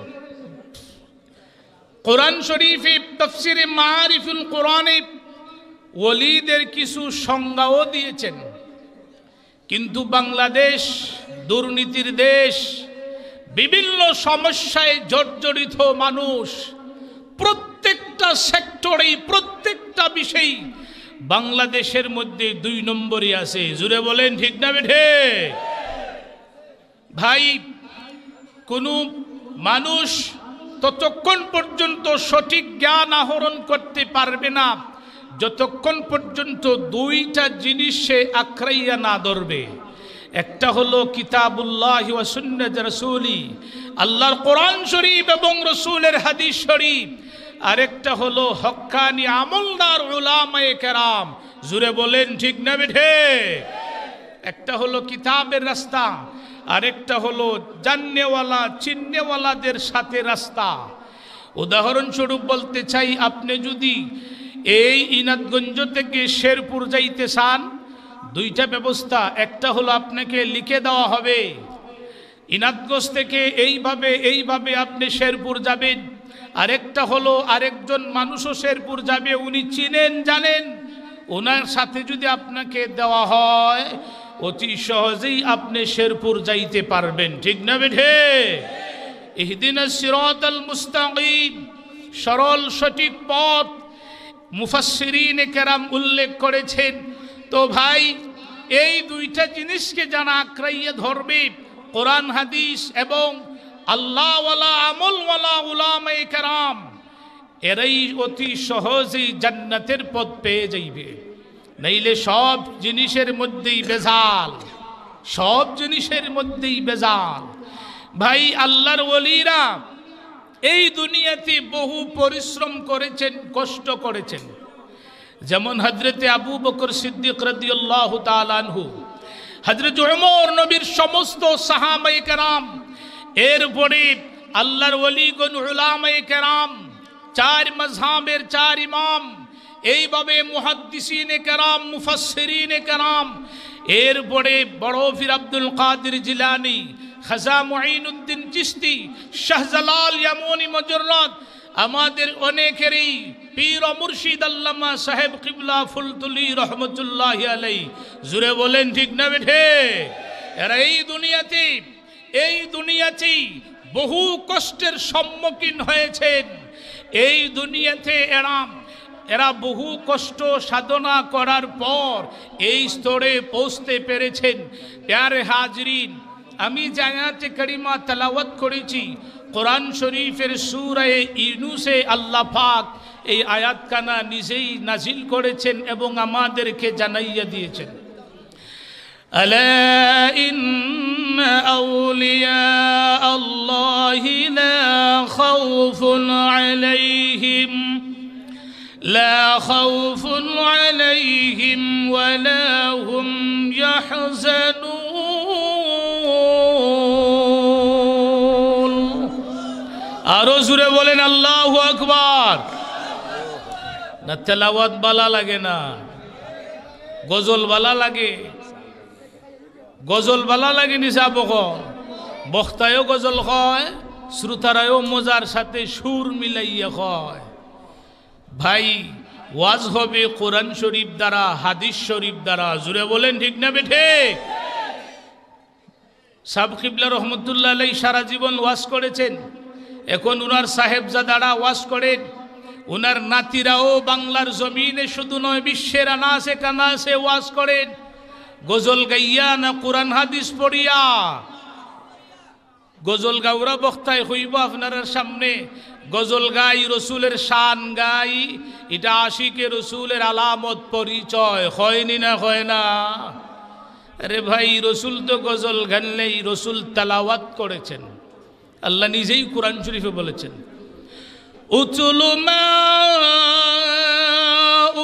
কোরআন শরীফে তাফসিরে মাআরিফুল কোরআনে ওলিদের কিছু সংজ্ঞাও দিয়েছেন। কিন্তু বাংলাদেশ দুর্নীতির দেশ, বিভিন্ন সমস্যায় জর্জরিত মানুষ, প্রত্যেকটা সেক্টরে প্রত্যেকটা বিষয় বাংলাদেশের মধ্যে 2 নম্বরই আছে। জুড়ে বলেন ঠিক না বেঠে? ভাই, কোন মানুষ ততক্ষণ পর্যন্ত সঠিক জ্ঞান আহরণ করতে পারবে না যতক্ষণ পর্যন্ত 2টা জিনিস সে আঁকড়াইয়া না ধরবে। একটা হলো কিতাবুল্লাহ ওয়া সুন্নাত রাসূলি, আল্লাহর কোরআন শরীফ এবং রাসূলের হাদিস শরীফ। আরেকটা হলো হক্কানি আমলদার উলামায়ে কেরাম। জুড়ে বলেন ঠিক না বেঠে? একটা হলো কিতাবের রাস্তা, আরেকটা হলো জাননেওয়ালা চিননেওয়ালাদের সাথে রাস্তা। উদাহরণস্বরূপ বলতে চাই, আপনি যদি এই ইনাদগঞ্জ থেকে শেরপুর যাইতে চান, 2টা ব্যবস্থা। একটা হলো আপনাকে লিখে দেওয়া হবে, ইনাদগঞ্জ থেকে এইভাবে আপনি শেরপুর যাবেন। আরেকটা হলো আরেকজন মানুষও শেরপুর যাবে, উনি চিনেন জানেন, ওনার সাথে যদি আপনাকে দেওয়া হয় অতি সহজেই আপনি শেরপুর যাইতে পারবেন, ঠিক না বেঠে? ইহদিনাস সিরাতাল মুস্তাকিম, সরল সঠিক পথ মুফাসসিরিনে কেরাম উল্লেখ করেছেন। তো ভাই, এই 2টা জিনিসকে যারা আঁকড়াইয়া ধরবে, কোরআন হাদিস এবং আল্লাহওয়ালা আমলওয়ালা উলামায়ে কেরাম, এরাই অতি সহজেই জান্নাতের পথ পেয়ে যাইবে। নাইলে সব জিনিসের মধ্যেই বেজাল, সব জিনিসের মধ্যেই বেজাল। ভাই, আল্লাহর ওলিরা এই দুনিয়াতে বহু পরিশ্রম করেছেন, কষ্ট করেছেন। যেমন হযরতে আবু বকর সিদ্দিক রাদিয়াল্লাহু তাআলা আনহু, হযরত ওমর, নবীর সমস্ত সাহাবায়ে কেরাম, এরপরে আল্লাহর ওলিগণ, উলামায়ে কেরাম, চার মাযহাবের চার ইমাম, এইভাবে মুহাদ্দিসিনে কেরাম, মুফাসসিরিনে কেরাম, এরপরে বড় পীর আব্দুল কাদের জিলানী, খাজা মুঈনুদ্দিন চিশতি, শাহজালাল ইয়ামুনি মুজাররদ, আমাদের অনেকেরই পীর ও মুর্শিদ আল্লামা সাহেব কিবলা ফুলতুলি রহমতুল্লাহি আলাইহি। জুড়ে বলেন ঠিক না বেঠে? এরা এই দুনিয়াতেই বহু কষ্টের সম্মুখীন হয়েছেন। এই দুনিয়াতে এরা বহু কষ্ট সাধনা করার পর এই স্তরে পৌঁছতে পেরেছেন। প্যারে হাজরিন, আমি যে আয়াতে কারিমা তেলাওয়াত করেছি, কোরআন শরীফের সূরা ইউনূসে আল্লাহ পাক এই আয়াতখানা নিজেই নাজিল করেছেন এবং আমাদেরকে জানাইয়া দিয়েছেন। আলা ইন্না আউলিয়া আল্লাহি লা খাউফুন আলাইহিম ওয়ালা হুম ইয়াহজানুন। আরো জোরে বলেন আল্লাহু আকবার। না তেলাওয়াত বালা লাগে না, গজল বালা লাগে? গজল বালা লাগে নিসা বক্তায়ও গজল কয়, শ্রোতারায়ও মজার সাথে সুর মিলাইয়া কয়। ভাই, ওয়াজ হবে কোরআন শরীফ দ্বারা, হাদিস শরীফ দ্বারা। জুড়ে বলেন ঠিক না বেঠে? সাব কিবলা রহমতুল্লাহ আলাইহি সারা জীবন ওয়াজ করেছেন। এখন উনার সাহেবজাদারা ওয়াজ করেন, উনার নাতিরাও বাংলার জমিনে শুধু নয়, বিশ্বের আনাসে কানাসে ওয়াজ করেন। গজল গাইয়া না কোরআন হাদিস পড়িয়া? গজল গাওরা বক্তায় হইব আপনার সামনে, গজল গাই, রসুলের শান গাই, এটা আশিকে রসুলের আলামত পরিচয়, হয়নি না হয় না? আরে ভাই, রসুল তো গজল গানলেই, রসুল তেলাওয়াত করেছেন। আল্লাহ নিজেই কোরআন শরীফে বলেছেন, উতলু মা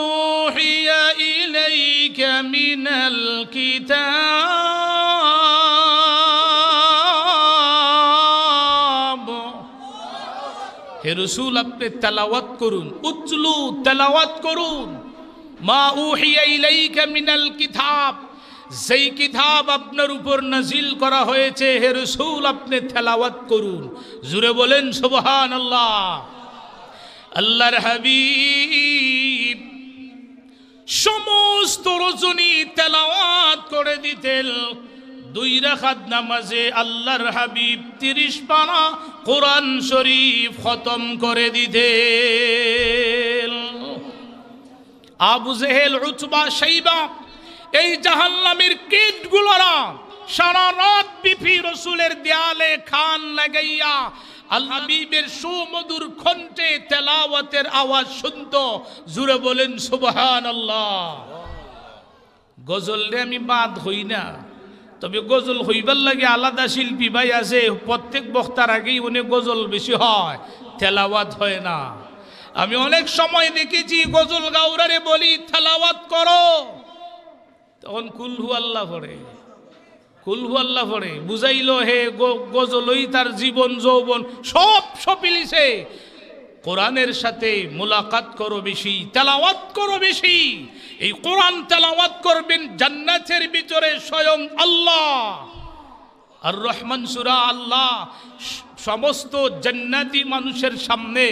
উহিয়া ইলাইকা মিনাল কিতাব। হে রসুল, আপনি তেলাওয়াত করুন, উতলু, তেলাওয়াত করুন, মা উহিয়া ইলাইকা মিনাল কিতাব, যেই কিতাব আপনার উপর নাজিল করা হয়েছে, হে রাসূল আপনি তেলাওয়াত করুন। জুরে বলেন সুবহানাল্লাহ। আল্লাহর হাবিব সমস্ত রজনী তেলাওয়াত করে দিতেন। 2 রাকাত নামাজে আল্লাহর হাবিব 30 পারা কোরআন শরীফ খতম করে দিতেন। আবু জেহেল, উতবা, শাইবা, এই জাহান্নামের কীটগুলোরা সারা রাত বিপি রসুলের দেয়ালে খান লাগাইয়া আল্লাহ হাবিবের সুমধুর কণ্ঠে তেলাওয়াতের আওয়াজ শুনতো। জুড়ে বলেন সুবহানাল্লাহ। গজল রে আমি বাদ হই না, তবে গজল হইবার লাগে আলাদা শিল্পী ভাই আছে। প্রত্যেক বক্তার আগেই উনি গজল বেশি হয়, তেলাওয়াত হয় না। আমি অনেক সময় দেখেছি গজল গাওরারে বলি তেলাওয়াত করো, তখন কুলহু আল্লাহ পড়ে, কুলহু আল্লাহ পড়ে। বুঝাইল হে গজলই তার জীবন যৌবন সব সপিলিছে। কোরআনের সাথে মুলাকাত করো বেশি, তেলাওয়াত করো বেশি। এই কোরআন তেলাওয়াত করবেন, জান্নাতের ভিতরে স্বয়ং আল্লাহ আর রহমান সূরা, আল্লাহ সমস্ত জান্নাতি মানুষের সামনে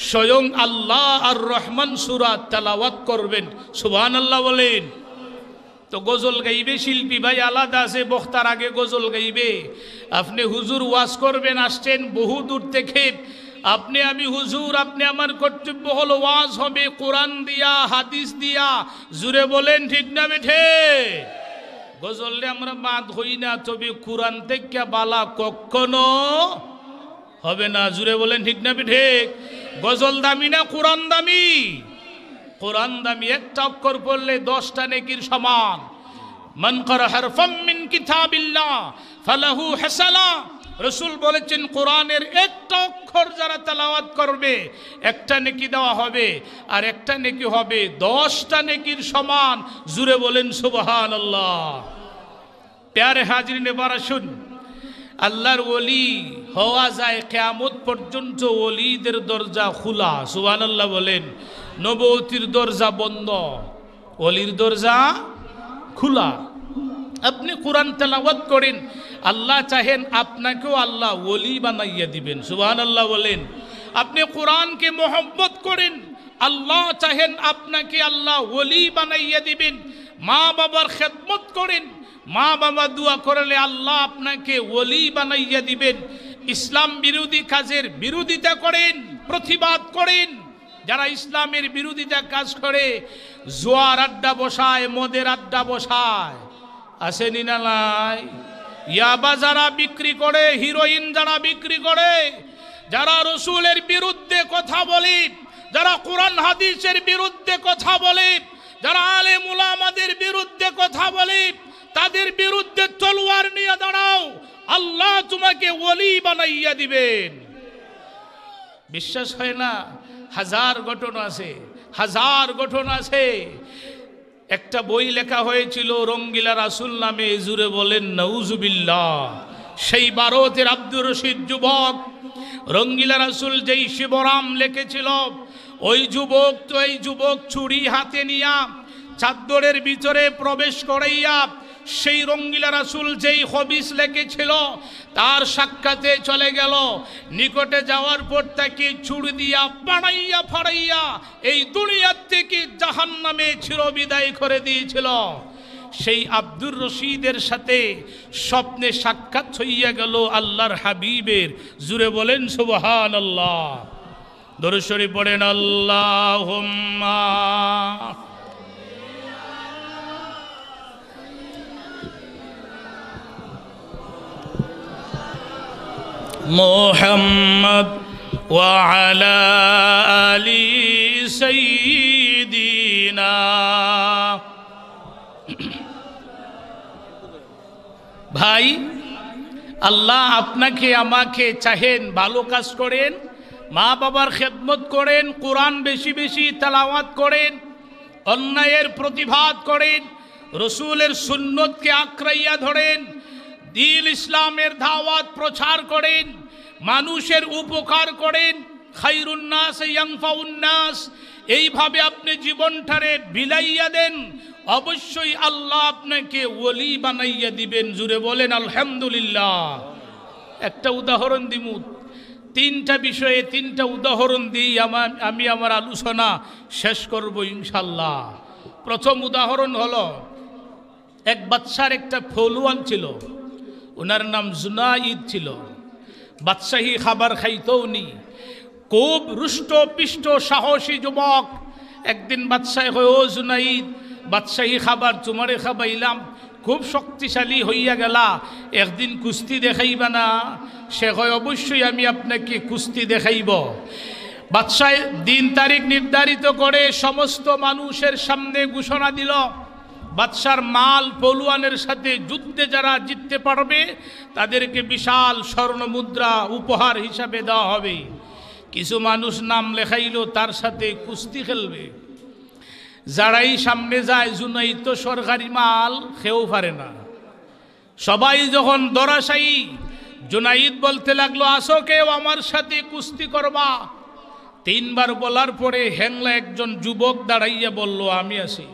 স্বয়ং আল্লাহ আর রহমান সূরা তেলাওয়াত করবেন। সুবহানাল্লাহ বলেন। তো গজল গাইবে শিল্পী ভাই আলাদা আছে, বক্তার আগে গজল গাইবে। আপনি হুজুর ওয়াজ করবেন, আসছেন বহু দূর থেকে, আমি হুজুর, আপনি আমার কর্তব্য হলো ওয়াজ হবে কোরআন দিয়া, হাদিস দিয়া। জুড়ে বলেন ঠিক না বেঠে? গজলে আমরা বাদ হই না, তবে কোরআন থেকে বালা কখনো হবে না। জুড়ে বলেন ঠিক না বেঠে? গজল দামি না কোরআন দামি? কোরআন দামি। একটা অক্ষর পড়লে 10টা নেকির সমান। মান ক্বারা হারফাম মিন কিতাবিল্লাহ ফালাহু হাসানা রসুল বলেছেন কোরআনের একটা অক্ষর যারা তেলাওয়াত করবে একটা নেকি দেওয়া হবে, আর একটা নেকি হবে 10টা নেকির সমান। জুড়ে বলেন সুবহানাল্লাহ। প্যারে হাজরিন, এবার আসুন, আল্লাহর ওলি হওয়া যায় কিয়ামত পর্যন্ত। ওলিদের দরজা খোলা, সুবহানাল্লাহ বলেন। নবুয়তির দরজা বন্ধ, ওলির দরজা খোলা। আপনি কোরআন তেলাওয়াত করেন, আল্লাহ চাহেন আপনাকেও আল্লাহ ওলি বানাইয়া দিবেন, সুবহানাল্লাহ বলেন। আপনি কোরআনকে মহব্বত করেন, আল্লাহ চাহেন আপনাকে আল্লাহ ওলি বানাইয়া দিবেন। মা বাবার খেদমত করেন, মা বাবা দোয়া করলে আল্লাহ আপনাকে ওলি বানাইয়া দিবেন। ইসলাম বিরোধী কাজের বিরোধিতা করেন, প্রতিবাদ করেন। যারা ইসলামের বিরোধিতা কাজ করে, জুয়ার আড্ডা বসায়, মদের আড্ডা বসায়, আসেনি না নাই? ইয়াবা যারা বিক্রি করে, হিরোইন যারা বিক্রি করে, যারা রসুলের বিরুদ্ধে কথা বলে, যারা কোরআন হাদিসের বিরুদ্ধে কথা বলে, যারা আলেম উলামাদের বিরুদ্ধে কথা বলে, তাদের বিরুদ্ধে তলোয়ার নিয়ে দাঁড়াও, আল্লাহ তোমাকে ওলি বানাইয়া দিবেন। বিশ্বাস হয় না? হাজার ঘটনা আছে, হাজার ঘটনা আছে। একটা বই লেখা হয়েছিল রঙ্গিলা রাসূল নামে, জুড়ে বলেন নাউজুবিল্লাহ। সেই ভারতের আব্দুর রশিদ যুবক রঙ্গিলা রাসূল যেই শিবরাম লিখেছিল, ওই যুবক তো এই যুবক ছুরি হাতে নিয়া চাদরের ভিতরে প্রবেশ করাইয়া সেই রঙ্গিলা রাসূল যেই হবিস লিখেছিল তার সাক্ষাতে চলে গেল। নিকটে যাওয়ার পর তাকে ছুরি দিয়া বাড়াইয়া ফাড়াইয়া এই দুনিয়ার থেকে জাহান্নামে চিরবিদায় করে দিয়েছিল। সেই আব্দুর রশিদের সাথে স্বপ্নে সাক্ষাৎ হইয়া গেল আল্লাহর হাবিবের। জুড়ে বলেন সুবহানাল্লাহ। দরুদ শরীফ পড়েন, আল্লাহুম্মা মুহাম্মদ ওয়া আলা আলি সাইয়্যিদিনা। ভাই, আল্লাহ আপনাকে আমাকে চাহেন ভালো কাজ করেন, মা বাবার খেদমত করেন, কোরআন বেশি বেশি তেলাওয়াত করেন, অন্যায়ের প্রতিবাদ করেন, রসুলের সুন্নতকে আঁকড়াইয়া ধরেন, দ্বীন ইসলামের দাওয়াত প্রচার করেন, মানুষের উপকার করেন। খায়রুন নাস ইয়ানফাউন নাস, এইভাবে আপনি জীবনটারে বিলাইয়া দেন, অবশ্যই আল্লাহ আপনাকে ওলি বানাইয়া দিবেন। জুড়ে বলেন আলহামদুলিল্লাহ। একটা উদাহরণ দিমু, 3টা বিষয়ে 3টা উদাহরণ দিই আমি আমার আলোচনা শেষ করব ইনশাল্লাহ। প্রথম উদাহরণ হলো, এক বাদশার একটা ফলুয়ান ছিল, ওনার নাম জুনাইদ ছিল। বাদশাহী খাবার খাইতেও নি, খুব রুষ্ট পিষ্ট সাহসী যুবক। একদিন বাদশাহ কয়, ও জুনাইদ, বাদশাহী খাবার তোমারে খাবাইলাম, খুব শক্তিশালী হইয়া গেলা, একদিন কুস্তি দেখাইবা না? সে কয়, অবশ্যই আমি আপনাকে কুস্তি দেখাইব। বাদশাহ দিন তারিখ নির্ধারিত করে সমস্ত মানুষের সামনে ঘোষণা দিল, বাদশার মাল পলুয়ানের সাথে যুদ্ধে যারা জিততে পারবে তাদেরকে বিশাল স্বর্ণ মুদ্রা উপহার হিসাবে দেওয়া হবে। কিছু মানুষ নাম লেখাইল, তার সাথে কুস্তি খেলবে। যারাই সামনে যায়, জুনাইদ তো সরকারি মাল খেয়েও পারে না। সবাই যখন দরাশায়ী, জুনাইদ বলতে লাগলো, আসো কেউ আমার সাথে কুস্তি করবা। 3বার বলার পরে হেংলা একজন যুবক দাঁড়াইয়া বলল, আমি আছি।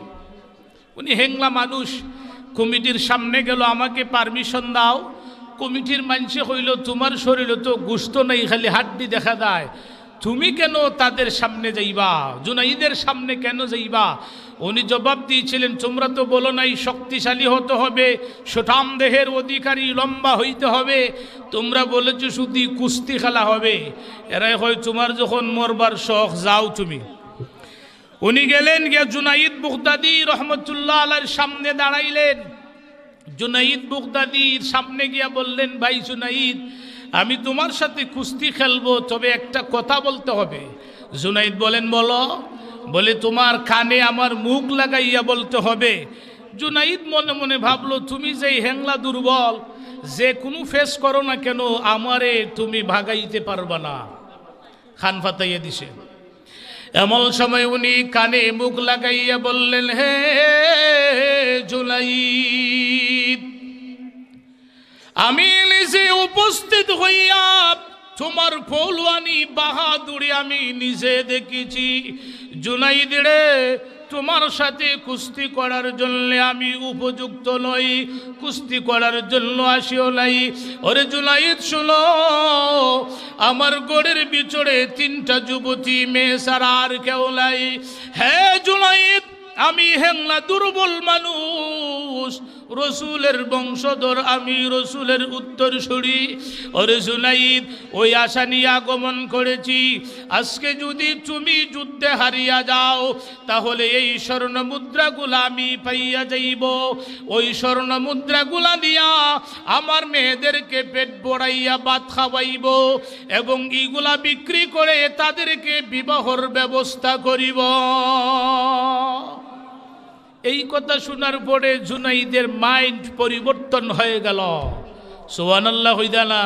উনি হেংলা মানুষ, কমিটির সামনে গেল, আমাকে পারমিশন দাও। কমিটির মানুষে কইল, তোমার শরীরে তো গোশত নাই, খালি হাড্ডি দেখা যায়, তুমি কেন তাদের সামনে যাইবা, জুনাইদের সামনে কেন যাইবা? উনি জবাব দিয়েছিলেন, তোমরা তো বলো নাই শক্তিশালী হতে হবে, সুঠাম দেহের অধিকারী, লম্বা হইতে হবে, তোমরা বলেছো শুধু কুস্তি খেলা হবে। এরাই হয়, তোমার যখন মরবার শখ, যাও তুমি। উনি গেলেন, গিয়ে জুনাইদ বুগদাদি রহমতুল্লাহ আলাইহির সামনে দাঁড়াইলেন। জুনাইদ বুগদাদির সামনে গিয়া বললেন, ভাই জুনাইদ, আমি তোমার সাথে কুস্তি খেলবো, তবে একটা কথা বলতে হবে। জুনাইদ বলেন, বলো। বলে, তোমার কানে আমার মুখ লাগাইয়া বলতে হবে। জুনাইদ মনে মনে ভাবলো, তুমি যেই হেংলা দুর্বল, যে কোনো ফেস করো না কেন আমারে তুমি ভাগাইতে পারবা না। খান ফাতাইয়া দিছে। এমন সময় উনি কানে মুখ লাগাইয়া বললেন, হে জুনাইদ, আমি নিজে উপস্থিত হইয়া তোমার পৌলওয়ানি বাহাদুরি আমি নিজে দেখেছি। জুনাইদ রে, তোমার সাথে কুস্তি করার জন্য আমি উপযুক্ত নই, কুস্তি করার জন্য আসিও নাই। ওরে জুনাইদ শুনো, আমার গড়ের বিচরে 3টা যুবতী মেয়ে ছাড়া আর কেউ নাই। হে জুনাইদ, আমি হেংলা দুর্বল মানুষ, রসুলের বংশধর, আমি রসুলের উত্তরসূরি। ওরে জুনাইদ, ওই আশা নিয়ে আগমন করেছি, আজকে যদি তুমি যুদ্ধে হারিয়া যাও তাহলে এই স্বর্ণ মুদ্রাগুলা আমি পাইয়া যাইব। ওই স্বর্ণ মুদ্রাগুলা দিয়া আমার মেয়েদেরকে পেট ভরাইয়া ভাত খাওয়াইব এবং এইগুলা বিক্রি করে তাদেরকে বিবাহর ব্যবস্থা করিব। এই কথা শোনার পরে জুনাইদের মাইন্ড পরিবর্তন হয়ে গেল। সুবহানাল্লাহ হইদা না?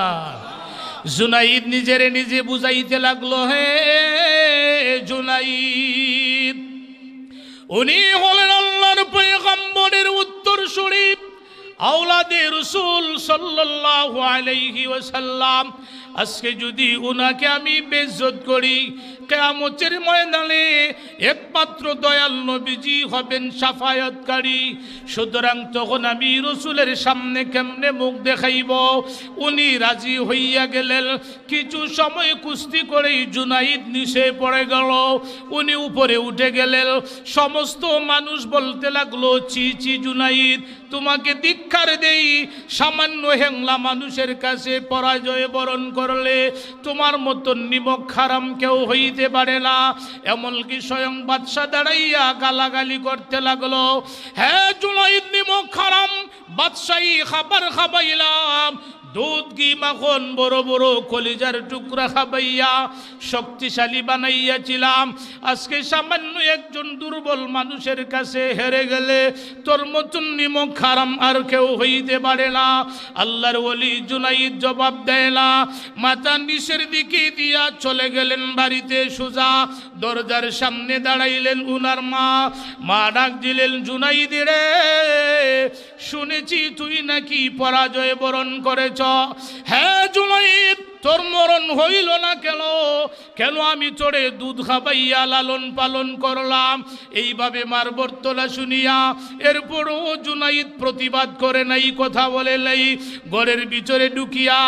জুনাইদ নিজেরে নিজে বুঝাইতে লাগলো, হে জুনাইদ, উনি হলেন আল্লাহর পয়গম্বরের উত্তরসূরি, আওলাদে রাসূল সাল্লাল্লাহু আলাইহি ওয়াসাল্লাম। আজকে যদি উনাকে আমি বেইজ্জত করি, কিয়ামতের ময়দানে একমাত্র দয়াল নবীজি হবেন শাফায়াতকারী। সুতরাং তখন আমি রসুলের সামনে কেমনে মুখ দেখাইব? উনি রাজি হইয়া গেলেন। কিছু সময় কুস্তি করেই জুনাইদ নিচে পড়ে গেল, উনি উপরে উঠে গেলেন। সমস্ত মানুষ বলতে লাগলো, চি চি জুনাইদ, তোমাকে ধিক্কার দেই, সামান্য হেংলা মানুষের কাছে পরাজয় বরণ করলে তোমার মতন নিমক হারাম কেউ হইতে পারে না। এমনকি স্বয়ং বাদশা দাঁড়াইয়া গালাগালি করতে লাগলো, হ্যাঁ জুনাইদ নিমক হারাম, বাদশাহী খাবার খাবাইলাম, দুধ ঘি মাখন বড় বড় কলিজার টুকরা খাবাইয়া শক্তিশালী বানাইয়াছিলাম। আজকে সামান্য একজন দুর্বল মানুষের কাছে হেরে গেলে তোর মতন নিমক হারাম আর কেউ হইতে পারে না। আল্লাহর ওলি জুনাইদ জবাব দেয় না, মাথা নিচের দিকে দিয়া চলে গেলেন বাড়িতে সোজা। দরজার সামনে দাঁড়াইলেন উনার মা। মা ডাক দিলেন, জুনাইদ রে, শুনেছি তুই নাকি পরাজয় বরণ করেছ। হ্যাঁ জুনাইদ, তোর মরণ হইল না কেন? কেন আমি তোরে দুধ খাবাইয়া লালন পালন করলাম। এইভাবে মার বর্তলা শুনিয়া এরপরও জুনাইদ প্রতিবাদ করে নাই, কথা বলে নাই। ঘরের ভিতরে ঢুকিয়া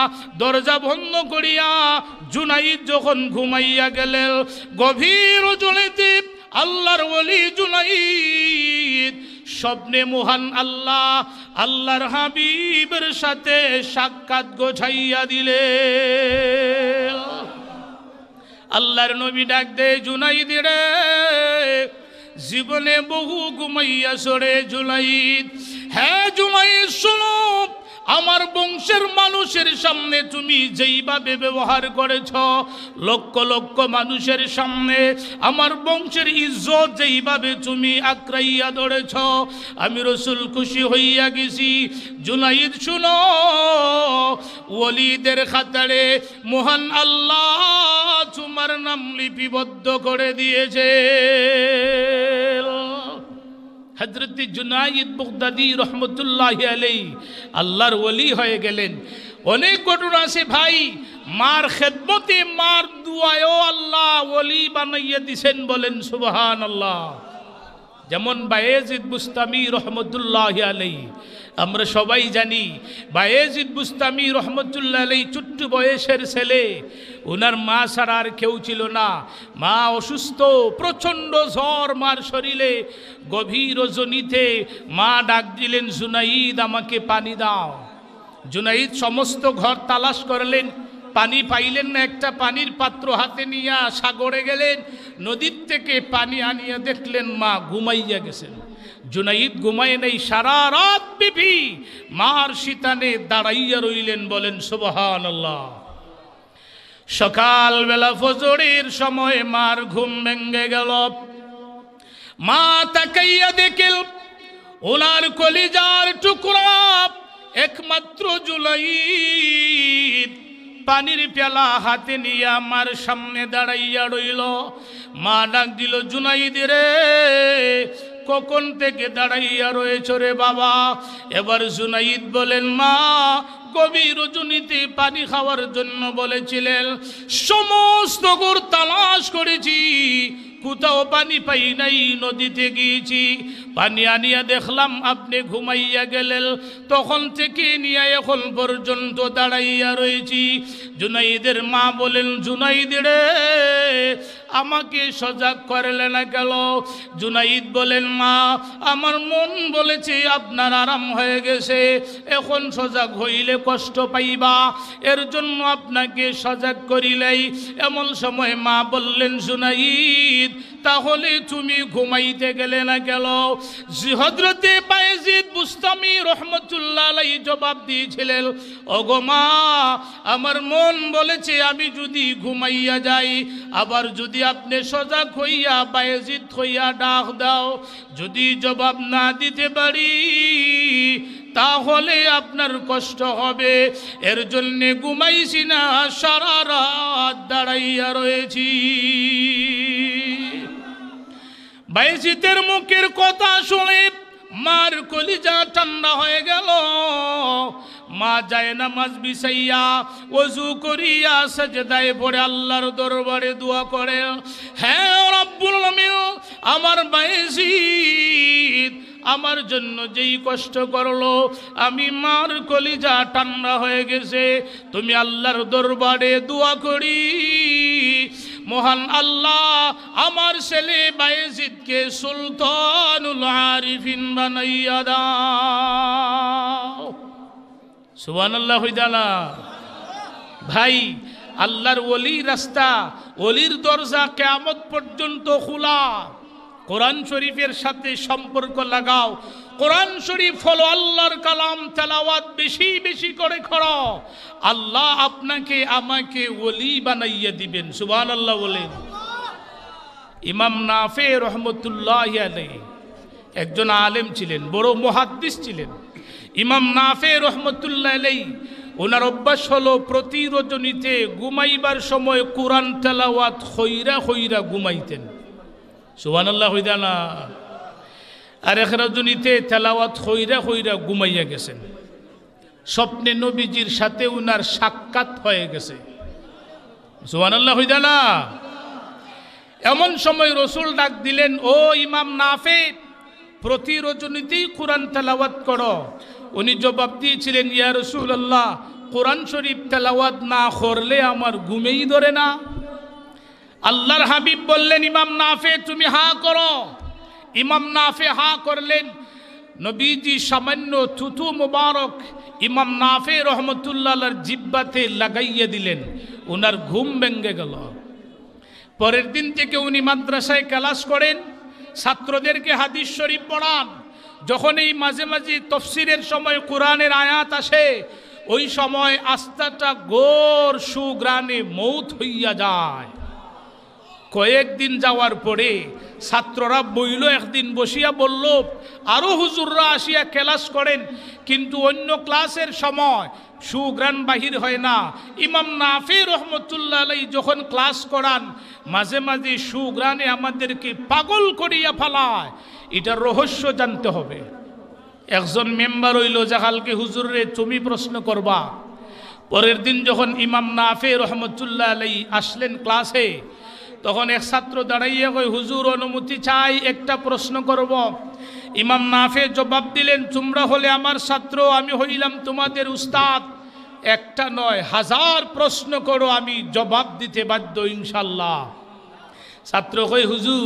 দরজা বন্ধ করিয়া জুনাইদ যখন ঘুমাইয়া গেলেন, গভীর রজনীতে আল্লাহর ওলি জুনাইদ স্বপ্নে মহান আল্লাহ আল্লাহর হাবিবের সাথে সাক্ষাৎ গোছাইয়া দিলে। আল্লাহর নবী ডাক দে, জুনাইদ রে, জীবনে বহু ঘুমাইয়া সরে জুনাইদ। হ্যাঁ জুনাইদ, শোনো, আমার বংশের মানুষের সামনে তুমি যেইভাবে ব্যবহার করেছ, লক্ষ লক্ষ মানুষের সামনে আমার বংশের ইজ্জত যেইভাবে তুমি আঁকড়াইয়া ধরেছ, আমি রসুল খুশি হইয়া গেছি। জুনাইদ শুনো, ওলিদের খাতারে মহান আল্লাহ তোমার নাম লিপিবদ্ধ করে দিয়েছে। হযরত জুনাইদ বাগদাদী রহমতুল্লাহি আলাইহি আল্লাহর ওলি হয়ে গেলেন। অনেক ঘটনা আছে ভাই, মার খেদমতে, মার দুয়ায়ও আল্লাহ ওলি বানাইয়া দিছেন, বলেন সুবহানাল্লাহ। যেমন বায়েজিদ বুস্তামি রহমতুল্লাহি আলাইহি, আমরা সবাই জানি বায়েজিদ বুস্তামি রহমতুল্লাহ আলাইহি ছোট্ট বয়সের ছেলে। ওনার মা ছাড়া আর কেউ ছিল না। মা অসুস্থ, প্রচণ্ড জ্বর মার শরীরে। গভীর রজনীতে মা ডাক দিলেন, জুনাইদ আমাকে পানি দাও। জুনাইদ সমস্ত ঘর তালাশ করলেন, পানি পাইলেন না। একটা পানির পাত্র হাতে নিয়ে সাগরে গেলেন, নদীর থেকে পানি আনিয়া দেখলেন মা ঘুমাইয়া গেছেন। জুনাইদ ঘুমায় নেই, সারা রাত ব্যাপী মার শীতানে দাঁড়াইয়া রইলেন, বলেন সুবহানাল্লাহ। সকালবেলা ফজরের সময় মার ঘুম ভেঙে গেল। মা তাকাইয়া দেখেন ওনার কলিজার টুকরা একমাত্র জুনাইদ পানির পেলা হাতে নিয়ে আমার সামনে দাঁড়াইয়া রইল। মা ডাক দিল, জুনাইদ রে, কখন থেকে দাঁড়াইয়া রয়েছ রে বাবা? এবার জুনাইদ বলেন, মা গভীর রজনীতে পানি খাওয়ার জন্য বলেছিলেন, সমস্ত ঘর তালাশ করেছি, কোথাও পানি পাই নাই, নদীতে গিয়েছি, পানি আনিয়া দেখলাম আপনি ঘুমাইয়া গেলেন, তখন থেকে নিয়ে এখন পর্যন্ত দাঁড়াইয়া রয়েছি। জুনাইদের মা বলেন, জুনাইদ রে, আমাকে সজাগ করলে না গেল? জুনাইদ বলেন, মা আমার মন বলেছে আপনার আরাম হয়ে গেছে, এখন সজাগ হইলে কষ্ট পাইবা, এর জন্য আপনাকে সজাগ করিলেই। এমন সময় মা বললেন, জুনাইদ তাহলে তুমি ঘুমাইতে গেলে না গেল? হযরতে বায়েজিদ বুস্তামি রহমতুল্লাহ আলাইহি জবাব দিয়েছিলেন, ওগো মা, আমার মন বলেছে আমি যদি ঘুমাইয়া যাই, আবার যদি আপনি সজাগ হইয়া বায়েজিদ হইয়া ডাক দাও, যদি জবাব না দিতে পারি তাহলে আপনার কষ্ট হবে, এর জন্যে ঘুমাইছি না, সারা রাত দাঁড়াইয়া রয়েছি। বায়েজিদের মুখের কথা শুনে মার কলিজা ঠান্ডা হয়ে গেল। মা যায় নামাজ বিছাইয়া ওযু করিয়া সাজদায় পড়ে আল্লাহর দরবারে দোয়া করে, হে রব্বুল আলামিন, আমার বায়েজিদ আমার জন্য যেই কষ্ট করলো, আমি মার কলিজা ঠান্ডা হয়ে গেছে, তুমি আল্লাহর দরবারে দোয়া করি, মহান আল্লাহ আমার ছেলে বায়েজিদকে সুলতানুল আরিফিন বানাইয়া দাও। সুবহানাল্লাহ হইদালা। ভাই, আল্লাহর ওলির রাস্তা, ওলির দরজা কিয়ামত পর্যন্ত খোলা। কোরআন শরীফের সাথে সম্পর্ক লাগাও, কোরআন শরীফ হলো আল্লাহর কালাম, তেলাওয়াত বেশি বেশি করে করো, আল্লাহ আপনাকে আমাকে ওলি বানাইয়া দিবেন। সুবহানাল্লাহ বলেন। ইমাম নাফে রহমতুল্লাহি আলাইহি একজন আলেম ছিলেন, বড় মুহাদ্দিস ছিলেন। ইমাম নাফে রহমতুল্লাহি আলাইহি ওনার অভ্যাস হলো প্রতি রজনীতে ঘুমাইবার সময় কোরআন তেলাওয়াত খইরা খইরা ঘুমাইতেন। সুবহানাল্লাহ হইদা না? আর এক রজনীতে তেলাওয়াত খইরা খইরা ঘুমাইয়া গেছেন। স্বপ্নে নবীজির সাথে উনার সাক্ষাৎ হয়ে গেছে। সুবহানাল্লাহ হইদা না? এমন সময় রসুল ডাক দিলেন, ও ইমাম নাফে, প্রতি রজনীতেই কোরআন তেলাওয়াত করো। উনি জবাব দিয়েছিলেন, ইয়া রাসূলুল্লাহ, কোরআন শরীফ তেলাওয়াত না করলে আমার ঘুমেই ধরে না। আল্লাহর হাবিব বললেন, ইমাম নাফে তুমি হা করো। ইমাম নাফে হা করলেন। নবীজি সামান্য থুথু মুবারক ইমাম নাফে রহমতুল্লাহর জিব্বাতে লাগাইয়া দিলেন, ওনার ঘুম ভেঙে গেল। পরের দিন থেকে উনি মাদ্রাসায় ক্লাস করেন, ছাত্রদেরকে হাদিস শরীফ পড়ান। যখন এই মাঝে মাঝে তফসিরের সময় কোরআনের আয়াত আসে, ওই সময় আস্তাটা গোর সুগ্রানে মৌত হইয়া যায়। কয়েকদিন যাওয়ার পরে ছাত্ররা বইল, একদিন বসিয়া বলল, আরও হুজুররা আসিয়া ক্লাস করেন, কিন্তু অন্য ক্লাসের সময় সুগ্রান বাহির হয় না। ইমাম নাফি রহমতুল্লাহ আলাইহি যখন ক্লাস করান, মাঝে মাঝে সুগ্রানে আমাদেরকে পাগল করিয়া ফেলায়। এটার রহস্য জানতে হবে। একজন মেম্বার হইল, জাহালকে হুজুরে তুমি প্রশ্ন করবা। পরের দিন যখন ইমাম নাফি রহমতুল্লাহ আলাইহি আসলেন ক্লাসে, তখন এক ছাত্র দাঁড়াইয়া কয়, হুজুর অনুমতি চাই, একটা প্রশ্ন করব। ইমাম নাফে জবাব দিলেন, তোমরা হলে আমার ছাত্র, আমি হইলাম তোমাদের উস্তাদ, একটা নয় 1000 প্রশ্ন করো, আমি জবাব দিতে বাধ্য ইনশাল্লাহ। ছাত্র কয়, হুজুর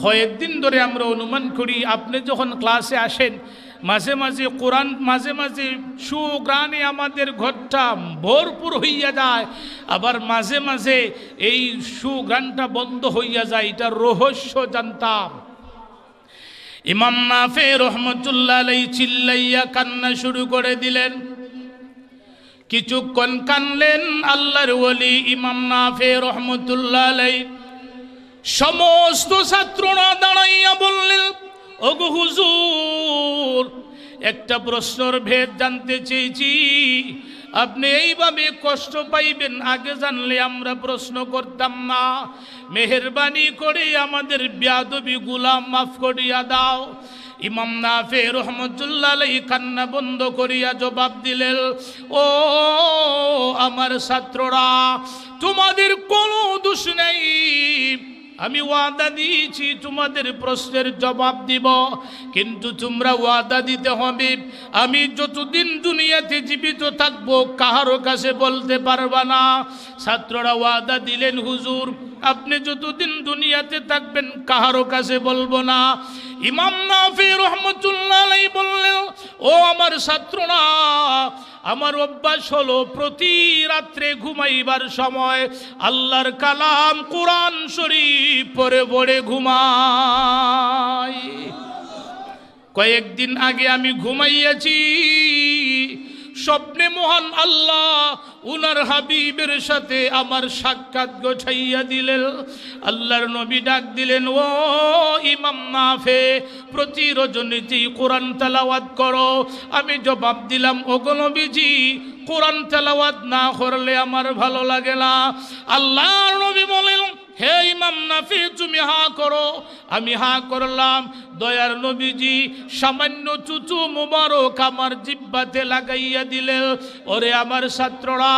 কয়েকদিন ধরে আমরা অনুমান করি আপনি যখন ক্লাসে আসেন, মাঝে মাঝে কোরআন, মাঝে মাঝে সুগ্রানে আমাদের ঘরটা ভরপুর হইয়া যায়, আবার মাঝে মাঝে এই সুগ্রানটা বন্ধ হইয়া যায়, এটার রহস্য জানতাম। ইমাম নাফে রহমতুল্লাহ আলাইহি চিল্লাইয়া কান্না শুরু করে দিলেন। কিছুক্ষণ কানলেন আল্লাহর ওলি ইমাম নাফে রহমতুল্লাহ আলাইহি। সমস্ত ছাত্ররা দাঁড়াইয়া বললেন, ওগো হুজুর, একটা প্রশ্নের ভেদ জানতে চেয়েছি, আপনি এইভাবে কষ্ট পাইবেন আগে জানলে আমরা প্রশ্ন করতাম না। মেহেরবানি করে আমাদের বেয়াদবি গুলাম মাফ করিয়া দাও। ইমাম নাফি রহমতুল্লাহ আলাইহি কান্না বন্ধ করিয়া জবাব দিলেন, ও আমার ছাত্ররা, তোমাদের কোনো দোষ নেই। আমি ওয়াদা দিয়েছি তোমাদের প্রশ্নের জবাব দিব, কিন্তু তোমরা ওয়াদা দিতে হবে আমি যতদিন দুনিয়াতে জীবিত থাকবো কাহারও কাছে বলতে পারবা না। ছাত্ররা ওয়াদা দিলেন, হুজুর আপনি যতদিন দুনিয়াতে থাকবেন কাহারও কাছে বলবো না। ইমাম নাফি রহমতুল্লাহ আলাইহি বললেন, ও আমার ছাত্ররা, আমার অভ্যাস হলো প্রতি রাত্রে ঘুমাইবার সময় আল্লাহর কালাম কোরআন শরীফ পড়ে পড়ে ঘুমাই। কয়েকদিন আগে আমি ঘুমাইয়াছি, স্বপ্নে মহান আল্লাহ উনার হাবিবের সাথে আমার সাক্ষাৎ গোছাইয়া দিলেন। আল্লাহর নবী ডাক দিলেন, ও ইমাম নাফি, প্রতি রজনীতেই কোরআন তেলাওয়াত করো। আমি জবাব দিলাম, ওগো নবীজি, কোরআন তেলাওয়াত না করলে আমার ভালো লাগে না। আল্লাহর নবী বলেন, হে ইমাম নাফি, তুমি হা করো। আমি হা করলাম। দয়ার নবীজি সামান্য চুচু মুবারক আমার জিহ্বাতে লাগাইয়া দিলেন। ওরে আমার ছাত্ররা,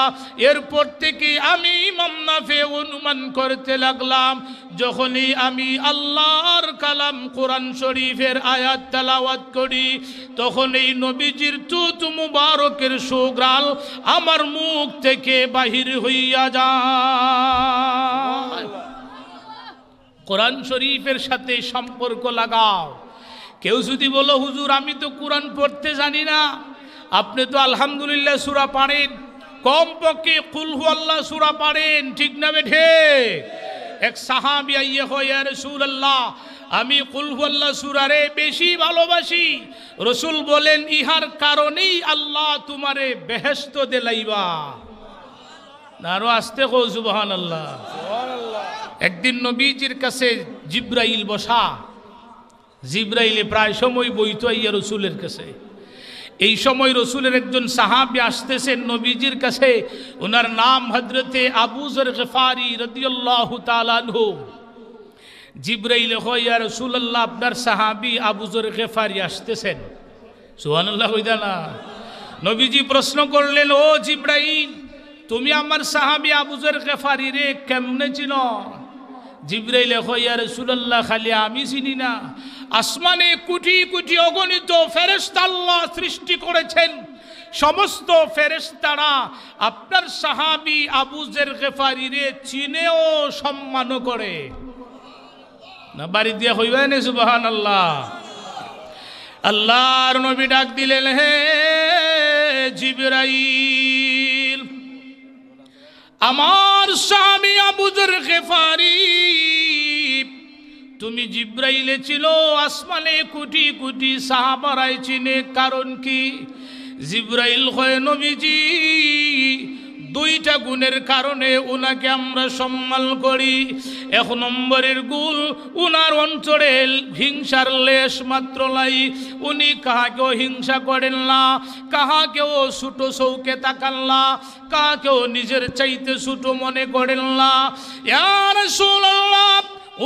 এরপর থেকে আমি ইমাম নাফি অনুমান করতে লাগলাম, যখনই আমি আল্লাহর কালাম কোরআন শরীফের আয়াত তেলাওয়াত করি, তখন এই নবীজির চুচু মুবারকের সুঘ্রাণ আমার মুখ থেকে বাহির হইয়া যায়। কোরআন শরীফের সাথে সম্পর্ক লাগাও। কেউ যদি বলো, হুজুর আমি তো কোরআন পড়তে জানি না, আপনি তো আলহামদুলিল্লাহ সূরা পড়েন, কমপক্ষে কুল হুয়াল্লাহ সূরা পড়েন, ঠিক না বেঠে? এক সাহাবী আইয়ে কয়, ইয়া রাসূলুল্লাহ, আমি কুল হুয়াল্লাহ সূরারে বেশি ভালোবাসি। রাসূল বলেন, ইহার কারণেই আল্লাহ তোমারে বেহেশত দিলাইবা। আরো আস্তে কও সুবহানাল্লাহ। একদিন নবীজির কাছে জিব্রাইল বসা। জিব্রাইলে প্রায় সময় বইতো আইয়া রসুলের কাছে। এই সময় রসুলের একজন সাহাবী আসতেছেন নবীজির কাছে, ওনার নাম হযরতে আবু যর গফারি রাদিয়াল্লাহু তাআলা আনহু। জিব্রাইল কয়, ইয়া রাসূলুল্লাহ, আপনার সাহাবী আবু যর গফারি আসতেছেন। সুবহানাল্লাহ কইদা না। নবীজি প্রশ্ন করলেন, ও জিব্রাইল, তুমি আমার সাহাবী আবু যর গফারি রে কেমনে চিনো? জিব্রাইল কয়, ইয়া রাসূলুল্লাহ, খালি আমি চিনি না, আসমানে কোটি কোটি অগণিত ফেরেশতা আল্লাহ সৃষ্টি করেছেন, সমস্ত ফেরেশতারা আপনার সাহাবী আবু যর গফারি রে চিনে ও সম্মান করে। না বাড়ি দিয়া কইবা না সুবহানাল্লাহ। আল্লাহর নবী ডাক দিলেন, হে জিবরাইল, আমার সাহাবী আবু যর গফারি, তুমি জিব্রাইলে ছিল, আসমানে কোটি কোটি সাহাবারাই চিনে, কারণ কি? জিব্রাইল কয়, নবীজি, দুইটা গুণের কারণে উনাকে আমরা সম্মান করি। এক নম্বরের গুণ, উনার অন্তরে হিংসার লেশ মাত্র নাই। উনি কাহাকেও হিংসা করেন না, কাহাকেও ছোট চৌকে তাকান না, কাহাকেও নিজের চাইতে ছোট মনে করেন না। ইয়া রাসূলুল্লাহ,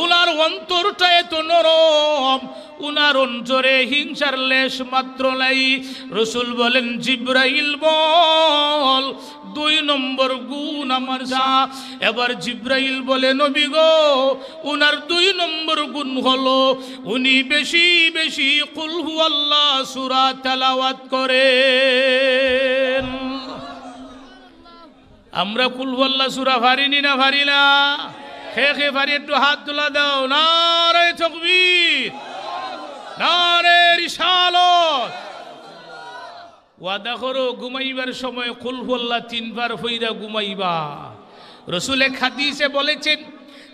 উনার অন্তরটা এত নরম, উনার অন্তরে হিংসার লেশ মাত্র নাই। রসুল বলেন, জিব্রাইল বল, দুই নম্বর গুণ আমার যা। এবার জিব্রাইল বলে, নবী গো, উনার দুই নম্বর গুণ হলো উনি বেশি বেশি কুল হুয়াল্লাহ সূরা তেলাওয়াত করেন। আমরা কুল হুয়াল্লাহ সূরা পারিনি না? পারি না? খে খে পারি? একটু হাত তোলা দাও। নারে তাকবীর, নারে রিসালাত। ওয়াদা করো, ঘুমাইবার সময় কুল হুয়াল্লাহ 3 বার হইরা ঘুমাইবা। রাসূল এক হাদিসে বলেছেন,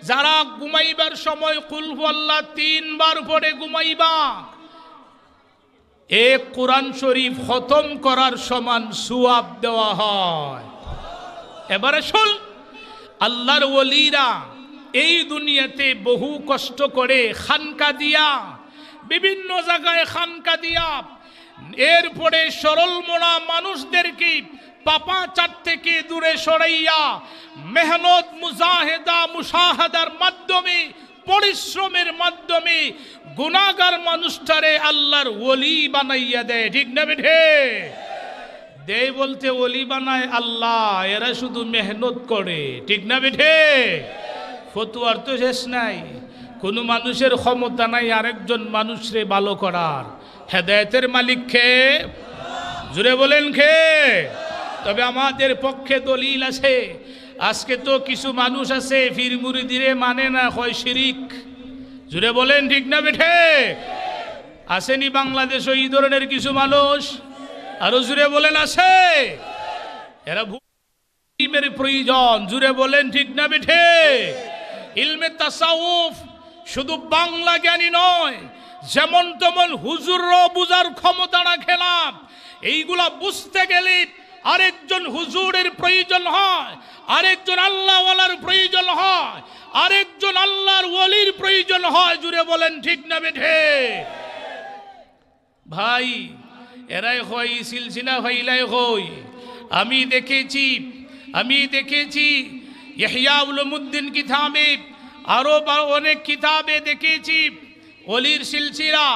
যারা ঘুমাইবার সময় কুল হুয়াল্লাহ 3 বার পড়ে ঘুমাইবা, এক কোরআন শরীফ খতম করার সমান সওয়াব দেওয়া হয়। এবারে শুন, আল্লাহর ওলিরা এই দুনিয়াতে বহু কষ্ট করে খানকা দিয়া, বিভিন্ন জায়গায় খানকা দিয়া এরপরে সরল মনা মানুষদেরকে পাপাচার থেকে দূরে সরাইয়া মেহনত মুজাহেদা মুশাহাদার মাধ্যমে পরিশ্রমের মাধ্যমে গুনাহগার মানুষটারে আল্লাহর ওলি বানাইয়া দেয়। ঠিক না বেঠে? দেয় বলতে ওলি বানায় আল্লাহ, এরা শুধু মেহনত করে। ঠিক না বেঠে? ফতুয়ার তো শেষ নাই। কোনো মানুষের ক্ষমতা নাই আরেকজন মানুষরে ভালো করার। হেদায়েতের মালিক কে? জুড়ে বলেন কে? তবে আমাদের পক্ষে দলিল আছে। আজকে তো কিছু মানুষ আছে পীর মুরিদিরে মানে না, হয় শিরিক। জুড়ে বলেন ঠিক না বেঠে? আসেনি বাংলাদেশ এই ধরনের কিছু মানুষ? আরো জুড়ে বলেন আছে? এরা ইলমের প্রয়োজন। জুড়ে বলেন ঠিক না বেঠে? ইলমে তাসাউফ শুধু বাংলা জ্ঞানী নয়, যেমন তেমন হুজুরও বুঝার ক্ষমতা রাখে না। এইগুলা বুঝতে গেলে আরেকজন হুজুরের প্রয়োজন হয়, আরেকজন আল্লাহওয়ালার প্রয়োজন হয়, আরেকজন আল্লাহর ওলির প্রয়োজন হয়। জুড়ে বলেন ঠিক না বেঠে? ভাই এরাই হয় সিলসিলা ভাইলাই হই। আমি দেখেছি ইহয়া উলুমুদ্দিন কিতাবে, আরো অনেক কিতাবে দেখেছি ওলির সিলসিলা।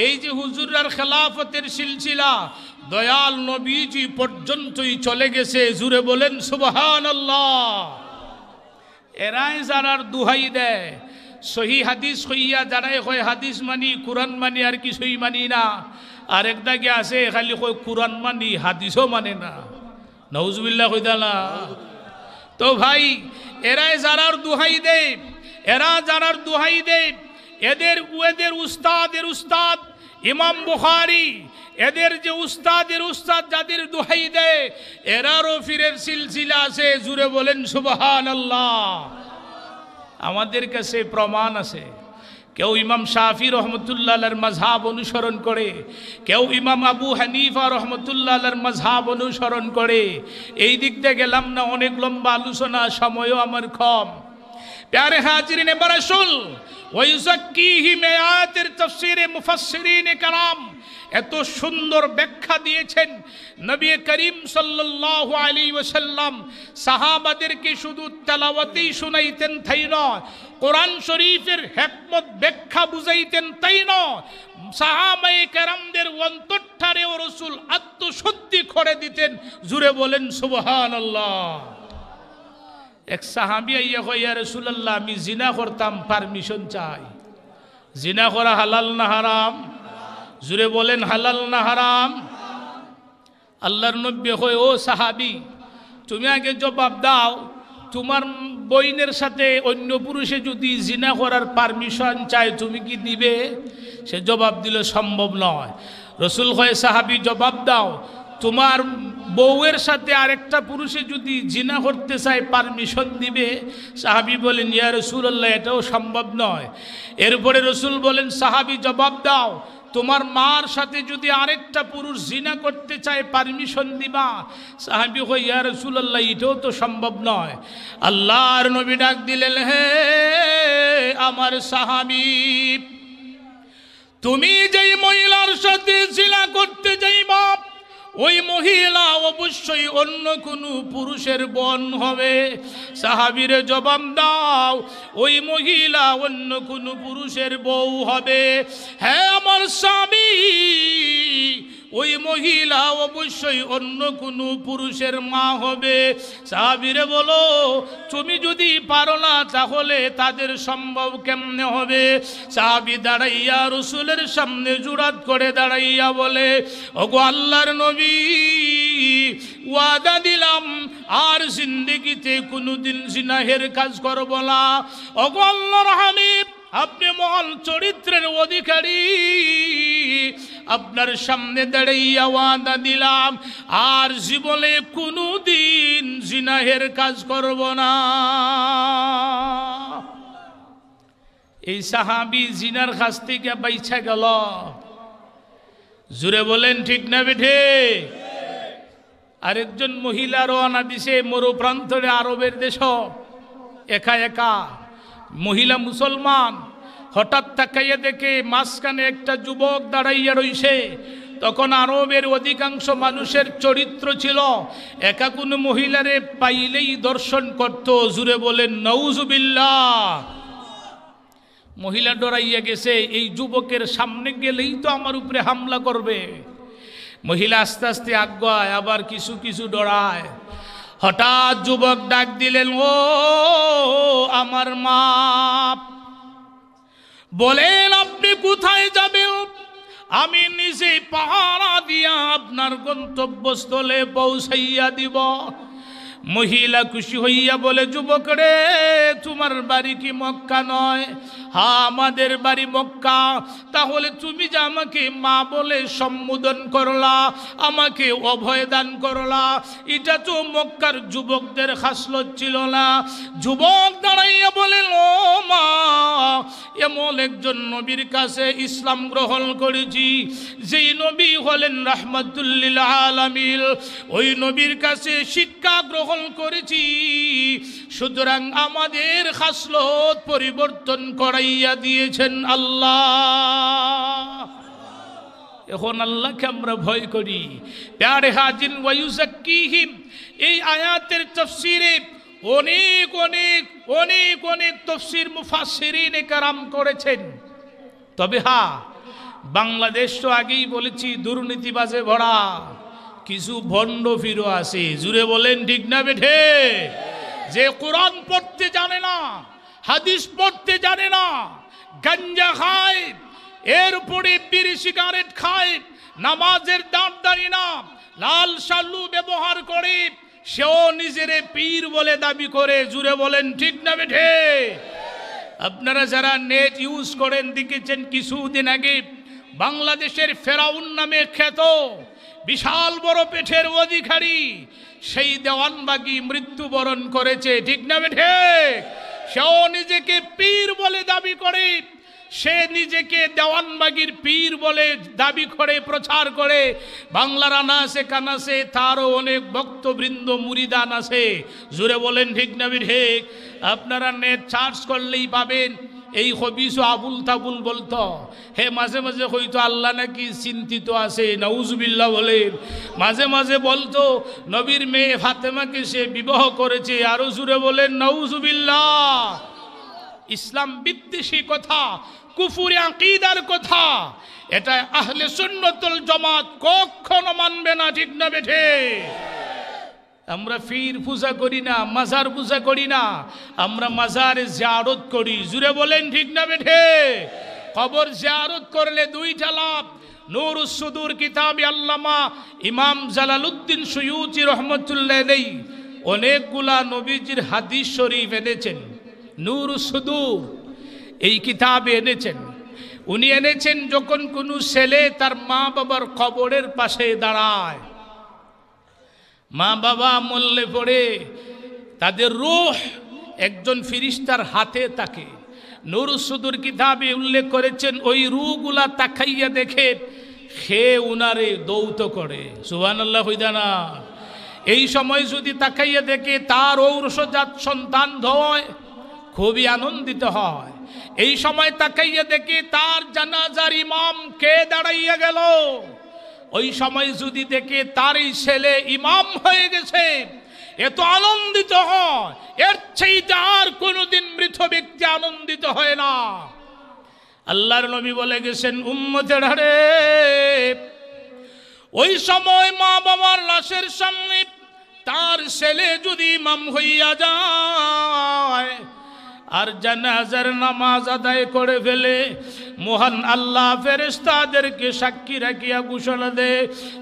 এই যে হুজুরের খেলাফতের সিলসিলা দয়াল নবীজি পর্যন্তই চলে গেছে। জুড়ে বলেন সুবহানাল্লাহ। এরাই যারার দুহাই দেয় সহি হাদিস হইয়া, যারাই হয় হাদিস মানি কুরআন মানি আর কিছুই মানি না। আরেক দাগে আছে খালি কই কুরআন মানি হাদিসও মানে না। নাউজুবিল্লাহ কইদালা। তো ভাই এরাই যারার দুহাই দেয়, এরা যারার দুহাই দেয়, এদের উস্তাদের উস্তাদ ইমাম বুখারী, এদের যে উস্তাদের উস্তাদ যাদের দোহাই দেয় এরারও ফিরের সিলসিলা আছে। জুড়ে বলেন সুবহানাল্লাহ। আমাদের কাছে প্রমাণ আছে। কেউ ইমাম শাফি রহমতুল্লাহ আলাইহির মাযহাব অনুসরণ করে, কেউ ইমাম আবু হানিফা রহমতুল্লাহ আলাইহির মাযহাব অনুসরণ করে। এই দিক দিয়ে গেলাম না, অনেক লম্বা আলোচনা, সময়ও আমার কম। প্যারে হাজিরিনে বরাসুল ওয়াইযাক্কিহিম আয়াতের তাফসীরে মুফাসসিরিনে কারাম এত সুন্দর ব্যাখ্যা দিয়েছেন। নবী করিম সাল্লাল্লাহু আলাইহি ওয়াসাল্লাম সাহাবাদেরকে শুধু তেলাওয়াতই শুনাইতেন তাই নয়, কোরআন শরীফের হিকমত ব্যাখ্যা বুঝাইতেন তাই নয়, সাহাবায়ে কেরামদের অন্তরটারেও রাসূল আত্মশুদ্ধি করে দিতেন। জুড়ে বলেন সুবহানাল্লাহ। এক সাহাবী আইয়া কয়, ইয়া রাসূলুল্লাহ আমি জিনা করতাম, পারমিশন চাই। জিনা করা হালাল না হারাম? জুড়ে বলেন হালাল না হারাম? আল্লাহর নবী কয়, ও সাহাবী তুমি আগে জবাব দাও, তোমার বইনের সাথে অন্য পুরুষে যদি জিনা করার পারমিশন চায় তুমি কি দিবে? সে জবাব দিল সম্ভব নয়। রাসূল কয়, সাহাবী জবাব দাও, তোমার বউয়ের সাথে আরেকটা পুরুষে যদি জিনা করতে চায় পারমিশন দিবে? সাহাবী বলেন, ইয়া রাসূলুল্লাহ এটাও সম্ভব নয়। এরপরে রাসূল বলেন, সাহাবী জবাব দাও, তোমার মার সাথে যদি আরেকটা পুরুষ জিনা করতে চায় পারমিশন দিবা? সাহাবী কয়, ইয়া রাসূলুল্লাহ এটাও তো সম্ভব নয়। আল্লাহর নবী ডাক দিলেন, হে আমার সাহাবী, তুমি যেই মহিলার সাথে জিনা করতে যাইবা ওই মহিলা অবশ্যই অন্য কোনো পুরুষের বোন হবে। সাহাবীরে জবাব দাও, ওই মহিলা অন্য কোনো পুরুষের বউ হবে। হ্যাঁ আমার স্বামী, ওই মহিলা অবশ্যই অন্য কোনো পুরুষের মা হবে। সাহাবীরে বলো, তুমি যদি পারো না তাহলে তাদের সম্ভব কেমনে হবে? সাহাবী দাঁড়াইয়া রাসূলের সামনে জুরাত করে দাঁড়াইয়া বলে, ওগো আল্লাহর নবী, ওয়াদা দিলাম আর জিন্দেগিতে কোনোদিন জিনাহের কাজ করব না। ওগো আল্লাহর হাবিব, আপনি মহান চরিত্রের অধিকারী, আপনার সামনে দাঁড়াইয়া ওয়াদা দিলাম আর জীবনে কোনোদিন জিনাহের কাজ করব না। এই সাহাবী জিনার কাছ থেকে বাইচা গেল। জুড়ে বলেন ঠিক না বেঠে? আরেকজন মহিলা রওনা দিছে মরুপ্রান্তরে, আরবের দেশ, একা একা মহিলা মুসলমান। হঠাৎ তাকাইয়া দেখে মাঝখানে একটা যুবক দাঁড়াইয়া রইছে। তখন আরবের অধিকাংশ মানুষের চরিত্র ছিল একা কোনো মহিলারে পাইলেই দর্শন করত। জুড়ে বলেন নাউজুবিল্লাহ। মহিলা ডরাইয়া গেছে, এই যুবকের সামনে গেলেই তো আমার উপরে হামলা করবে। মহিলা আস্তে আস্তে আজ্ঞায়, আবার কিছু কিছু ডরায়। হঠাৎ যুবক ডাক দিলেন, ও আমার মা, বলেন আপনি কোথায় যাবেন? আমি নিজে পাহারা দিয়া আপনার গন্তব্যস্থলে পৌঁছাইয়া দিব। মহিলা খুশি হইয়া বলে, যুবক রে, তোমার বাড়ি কি মক্কা নয়? হ্যাঁ, আমাদের বাড়ি মক্কা। তাহলে তুমি যে আমাকে মা বলে সম্বোধন করলা, আমাকে অভয় দান করলা, এটা তো মক্কার যুবকদের খাসলত ছিল না। যুবক দাঁড়াইয়া বলেন, ও মা, এমন একজন নবীর কাছে ইসলাম গ্রহণ করেছি, যেই নবী হলেন রাহমাতুল লিল আলামিন। ওই নবীর কাছে শিক্ষা গ্রহণ করেছি, সুতরাং আমাদের খাসলত পরিবর্তন করাইয়া দিয়েছেন আল্লাহ। এখন আল্লাহকে আমরা ভয় করি। প্যারে হাজিন ওয়ায়ুযাক্কিহিম, এই আয়াতের তাফসীরে অনেক অনেক অনেক অনেক তাফসীর মুফাসসিরিনে কেরাম করেছেন। তবে হ্যাঁ, বাংলাদেশ তো আগেই বলেছি দুর্নীতিবাজে ভরা, কিছু ভণ্ড ফিরো আছে। জুড়ে বলেন ঠিক না বেঠে? যে কোরআন পড়তে জানে না, হাদিস পড়তে জানে না, গাঞ্জা খায়, এরপরে বিড়ি সিগারেট খায়, নামাজের দাঁড় দাঁড়ি না, লাল শালু ব্যবহার করে, সেও নিজের পীর বলে দাবি করে। জুড়ে বলেন ঠিক না বেঠে? আপনারা যারা নেট ইউজ করেন দেখেছেন, কিছুদিন আগে বাংলাদেশের ফেরাউন নামে খ্যাত বিশাল বড় পেটের অধিকারী সেই দেওয়ানবাগী মৃত্যুবরণ করেছে। ঠিক না বেঠে? সেও নিজেকে পীর বলে দাবি করে, সে নিজেকে দেওয়ানবাগির পীর বলে দাবি করে, প্রচার করে। বাংলার আনাসে কানাসে তারও অনেক ভক্তবৃন্দ মুরিদান আছে। জুড়ে বলেন ঠিক না বেঠে? আপনারা নেট সার্চ করলেই পাবেন। এই হবিস আবুল তাবুল বলতো, হে মাঝে মাঝে হয়তো আল্লাহ নাকি চিন্তিত আছে, নাউজুবিল্লাহ বলেন। মাঝে মাঝে বলতো নবীর মেয়ে ফাতেমাকে সে বিবাহ করেছে, আরো জুড়ে বলেন নাউজুবিল্লাহ। ইসলাম বিদ্বেষী কথা, কুফুরি আকীদার কথা, এটা আহলে সুন্নাতুল জামাত কখনো মানবে না। ঠিক না বেঠে? আমরা পীর পূজা করি না, মাজার পূজা করি না, আমরা মাজারে জিয়ারত করি। জুড়ে বলেন ঠিক না বেঠে? কবর জিয়ারত করলে দুইটা লাভ। নূরুস সুদূর কিতাবে আল্লামা ইমাম জালালউদ্দিন সুয়ুতি রহমাতুল্লাহ আলাইহি অনেকগুলা নবীজির হাদিস শরীফ এনেছেন। নূরুস সুদূর এই কিতাবে এনেছেন। উনি এনেছেন যখন কোনো ছেলে তার মা বাবার কবরের পাশে দাঁড়ায়, মা বাবা মরলে পড়ে তাদের রূহ একজন ফিরিস্তার হাতে থাকে। নূরুস সুদূর কিতাবে উল্লেখ করেছেন, ওই রূহগুলা তাকাইয়া দেখে সে উনারে দৌত করে। সুবহানাল্লাহ হইদা না? এই সময় যদি তাকাইয়া দেখে তার ঔরসজাত সন্তান হয়, খুবই আনন্দিত হয়। এই সময় তাকাইয়া দেখে তার জানাজার ইমাম কে দাঁড়াইয়া গেল, ওই সময় যদি দেখে তার এই ছেলে ইমাম হয়ে গেছে, এত আনন্দিত হয়, এর চাইতে আর কোনোদিন মৃত ব্যক্তি আনন্দিত হয় না। আল্লাহর নবী বলে গেছেন, উম্মতের হারে ওই সময় মা বাবার লাশের সামনে তার ছেলে যদি ইমাম হইয়া যায় আর জানাজার নামাজ আদায় করে ফেলে, মহান আল্লাহ ফেরেশতাদেরকে সাক্ষী রাখিয়া ঘোষণা দে,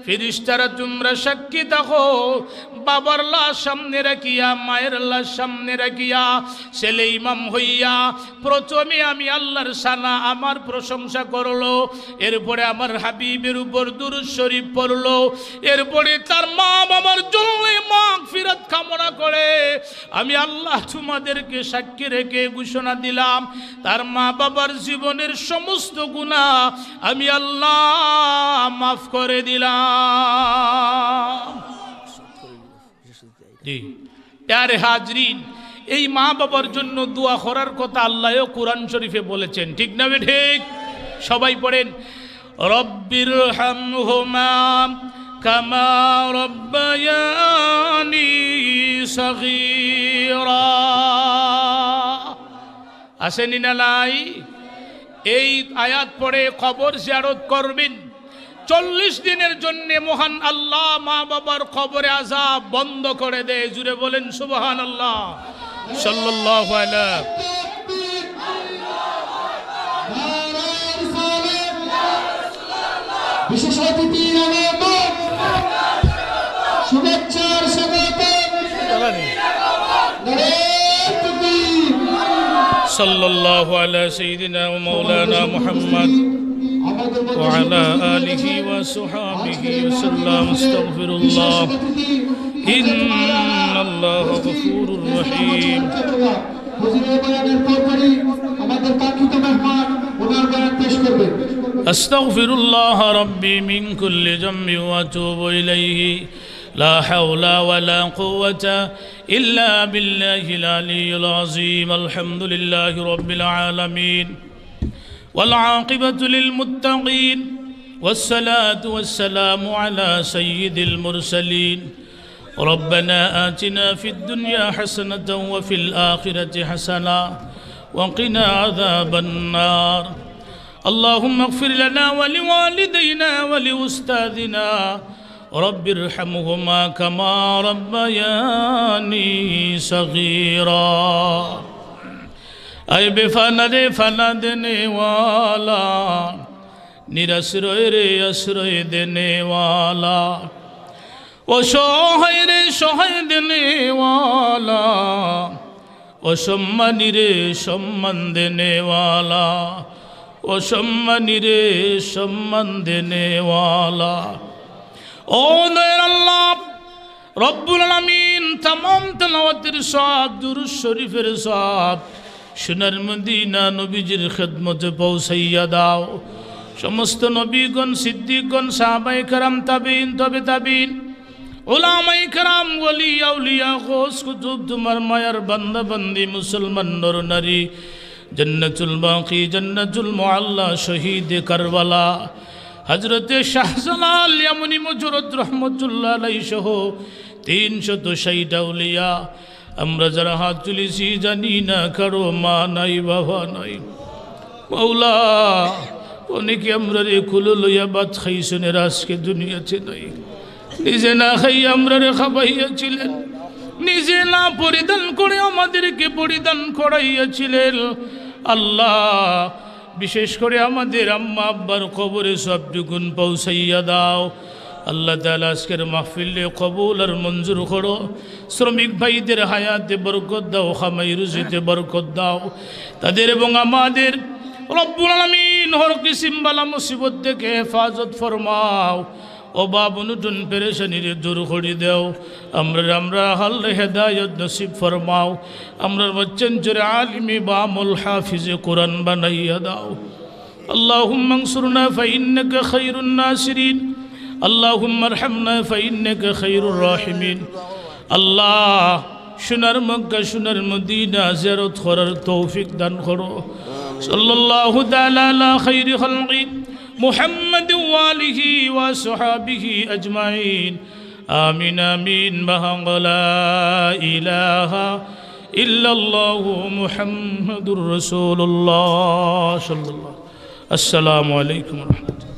ফেরেশতারা তোমরা সাক্ষী থাকো, বাবার লাশ সামনে রাখিয়া, মায়ের লাশ সামনে রাখিয়া ছেলে ইমাম হইয়া প্রথমে আমি আল্লাহর সানা আমার প্রশংসা করলো, এরপরে আমার হাবিবের উপর দুরূদ শরীফ পড়লো, এরপরে তার মা বাবার জন্য মাগফিরাত কামনা করে আমি আল্লাহ তোমাদেরকে সাক্ষী রেখে ঘোষণা দিলাম, তার মা বাবার জীবনের সমস্ত গুনাহ আমি আল্লাহ মাফ করে দিলাম। জি প্যারে হাজরিন, এই মা বাবার জন্য দোয়া করার কথা আল্লাহ কোরআন শরীফে বলেছেন। ঠিক না ঠিক? সবাই পড়েন, রব্বিরহামহুমা কামা রব্বায়ানি সগীরা। আসেনি না নাই? এই আয়াত পড়ে কবর জিয়ারত করবেন। 40 দিনের জন্য মহান আল্লাহ মা বাবার কবরে আযাব বন্ধ করে দেয়। জুড়ে বলেন সুবহানাল্লাহ। সাল্লাল্লাহু আলাইহি বিশেষ অতিথির আগমন, শুভেচ্ছার স্বাগতম। সাল্লাল্লাহু আলা সাইয়্যিদিনা ওয়া মাওলানা মুহাম্মদ ওয়া আলা আলিহি ওয়া সাহবিহি ওয়া সাল্লাম। আস্তাগফিরুল্লাহ, ইন্নাল্লাহা গফুরুর রহিম। আমাদের কাঙ্ক্ষিত মেহমান ওনার বয়ান পেশ করবেন। আস্তাগফিরুল্লাহ রাব্বি মিন কুল্লি যামবি ওয়া আতুবু ইলাইহি লা হাওলা ওয়ালা কুওয়াতা ইল্লা বিল্লাহিল আলিয়্যিল আযীম। আলহামদুলিল্লাহি রাব্বিল আলামিন ওয়াল আকিবাতু লিল মুত্তাকিন ওয়াসসালাতু ওয়াসসালামু আলা সাইয়্যিদিল মুরসালিন। ربنا آتنا في الدنيا حسنة وفي الآخرة حسنة وقنا عذاب النار. اللهم اغفر لنا ولوالدينا ولأستاذنا رب ارحمهما كما ربياني صغيرا. اے بفنا دے فنا دینے والا، নিরাশ্রয় রে আশ্রয় দেনে ওয়ালা, অসহায় রে সহায় দেনে ওয়ালা, অসম্মানী রে সম্মান দেনে ওয়ালা, অসম্মানী রে সম্মান দেনে ওয়ালা। ও দয়ার আল্লাহ রব্বুল আলামিন, तमाम তেলাওয়াতের সওয়াব, দুরূদ শরীফের সওয়াব সোনার মদিনা নবীজির খেদমতে পৌঁছাইয়া দাও। সমস্ত নবীগণ, সিদ্দিকগণ, সাহাবায়ে কেরাম, তাবিঈন, তবে তাবিঈন, উলামায়ে কেরাম, ওলি আউলিয়া, গৌস কুতুব, তোমার মায়ার বান্দা বান্দি মুসলমান নর নারী, জান্নাতুল বাকি, জান্নাতুল মুআল্লা, শহীদ কারবালা হযরতে শাহজালাল ইয়ামনি মুজররদ রহমাতুল্লাহ আলাইহি সহ 360 আউলিয়া, আমরা যারা হাত তুলেছি জানি না কারো মা নাই বাবা নাই। মাওলা, অনেকে আমরা রে কুলো লইয়া বাদ খাইছেন, আজকে দুনিয়াতে নাই। নিজে না খাই আমরা রে খাবাইয়াছিলেন, নিজে না পরিধান করে আমাদেরকে পরিধান করাইয়াছিলেন। আল্লাহ, বিশেষ করে আমাদের আম্মা আব্বার কবরে সবটুকুন পৌঁছাইয়া দাও। আল্লাহ তাআলা আজকের মাহফিলে কবুল আর মঞ্জুর করো। শ্রমিক ভাইদের হায়াতে বরকত দাও, খামাই রুজিতে বরকত দাও। তাদের এবং আমাদের রব্বুল আলামিন হর কিসিম বালা মুসিবত থেকে হেফাজত ফরমাও। অভাব অনটন পেরেশানির দূর করে দাও। আমরা হাল হেদায়ত নসিব ফরমাও। আমরা বচ্চন জোরে আলিমে বামুল হাফিজে কোরআন বানাইয়া দাও। আল্লাহুম্মা আনসুরনা ফাইন্নাকা খায়রুন নাসিরিন, আল্লাহুম্মা আরহামনা ফাইন্নাকা খায়রুর রাহিমিন। আল্লাহ, সোনার মক্কা, সোনার মদিনা জিয়ারত করার তৌফিক দান করো। সাল্লাল্লাহু তাআলা আলা খায়রি খালকি মুহাম্মদ ওয়া আলিহি ওয়া সাহবিহি আজমাইন। আমিন আমিন। লা ইলাহা ইল্লাল্লাহু মুহাম্মাদুর রাসূলুল্লাহ সাল্লাল্লাহু। আসসালামু আলাইকুম ওয়া রাহমাতুল্লাহ।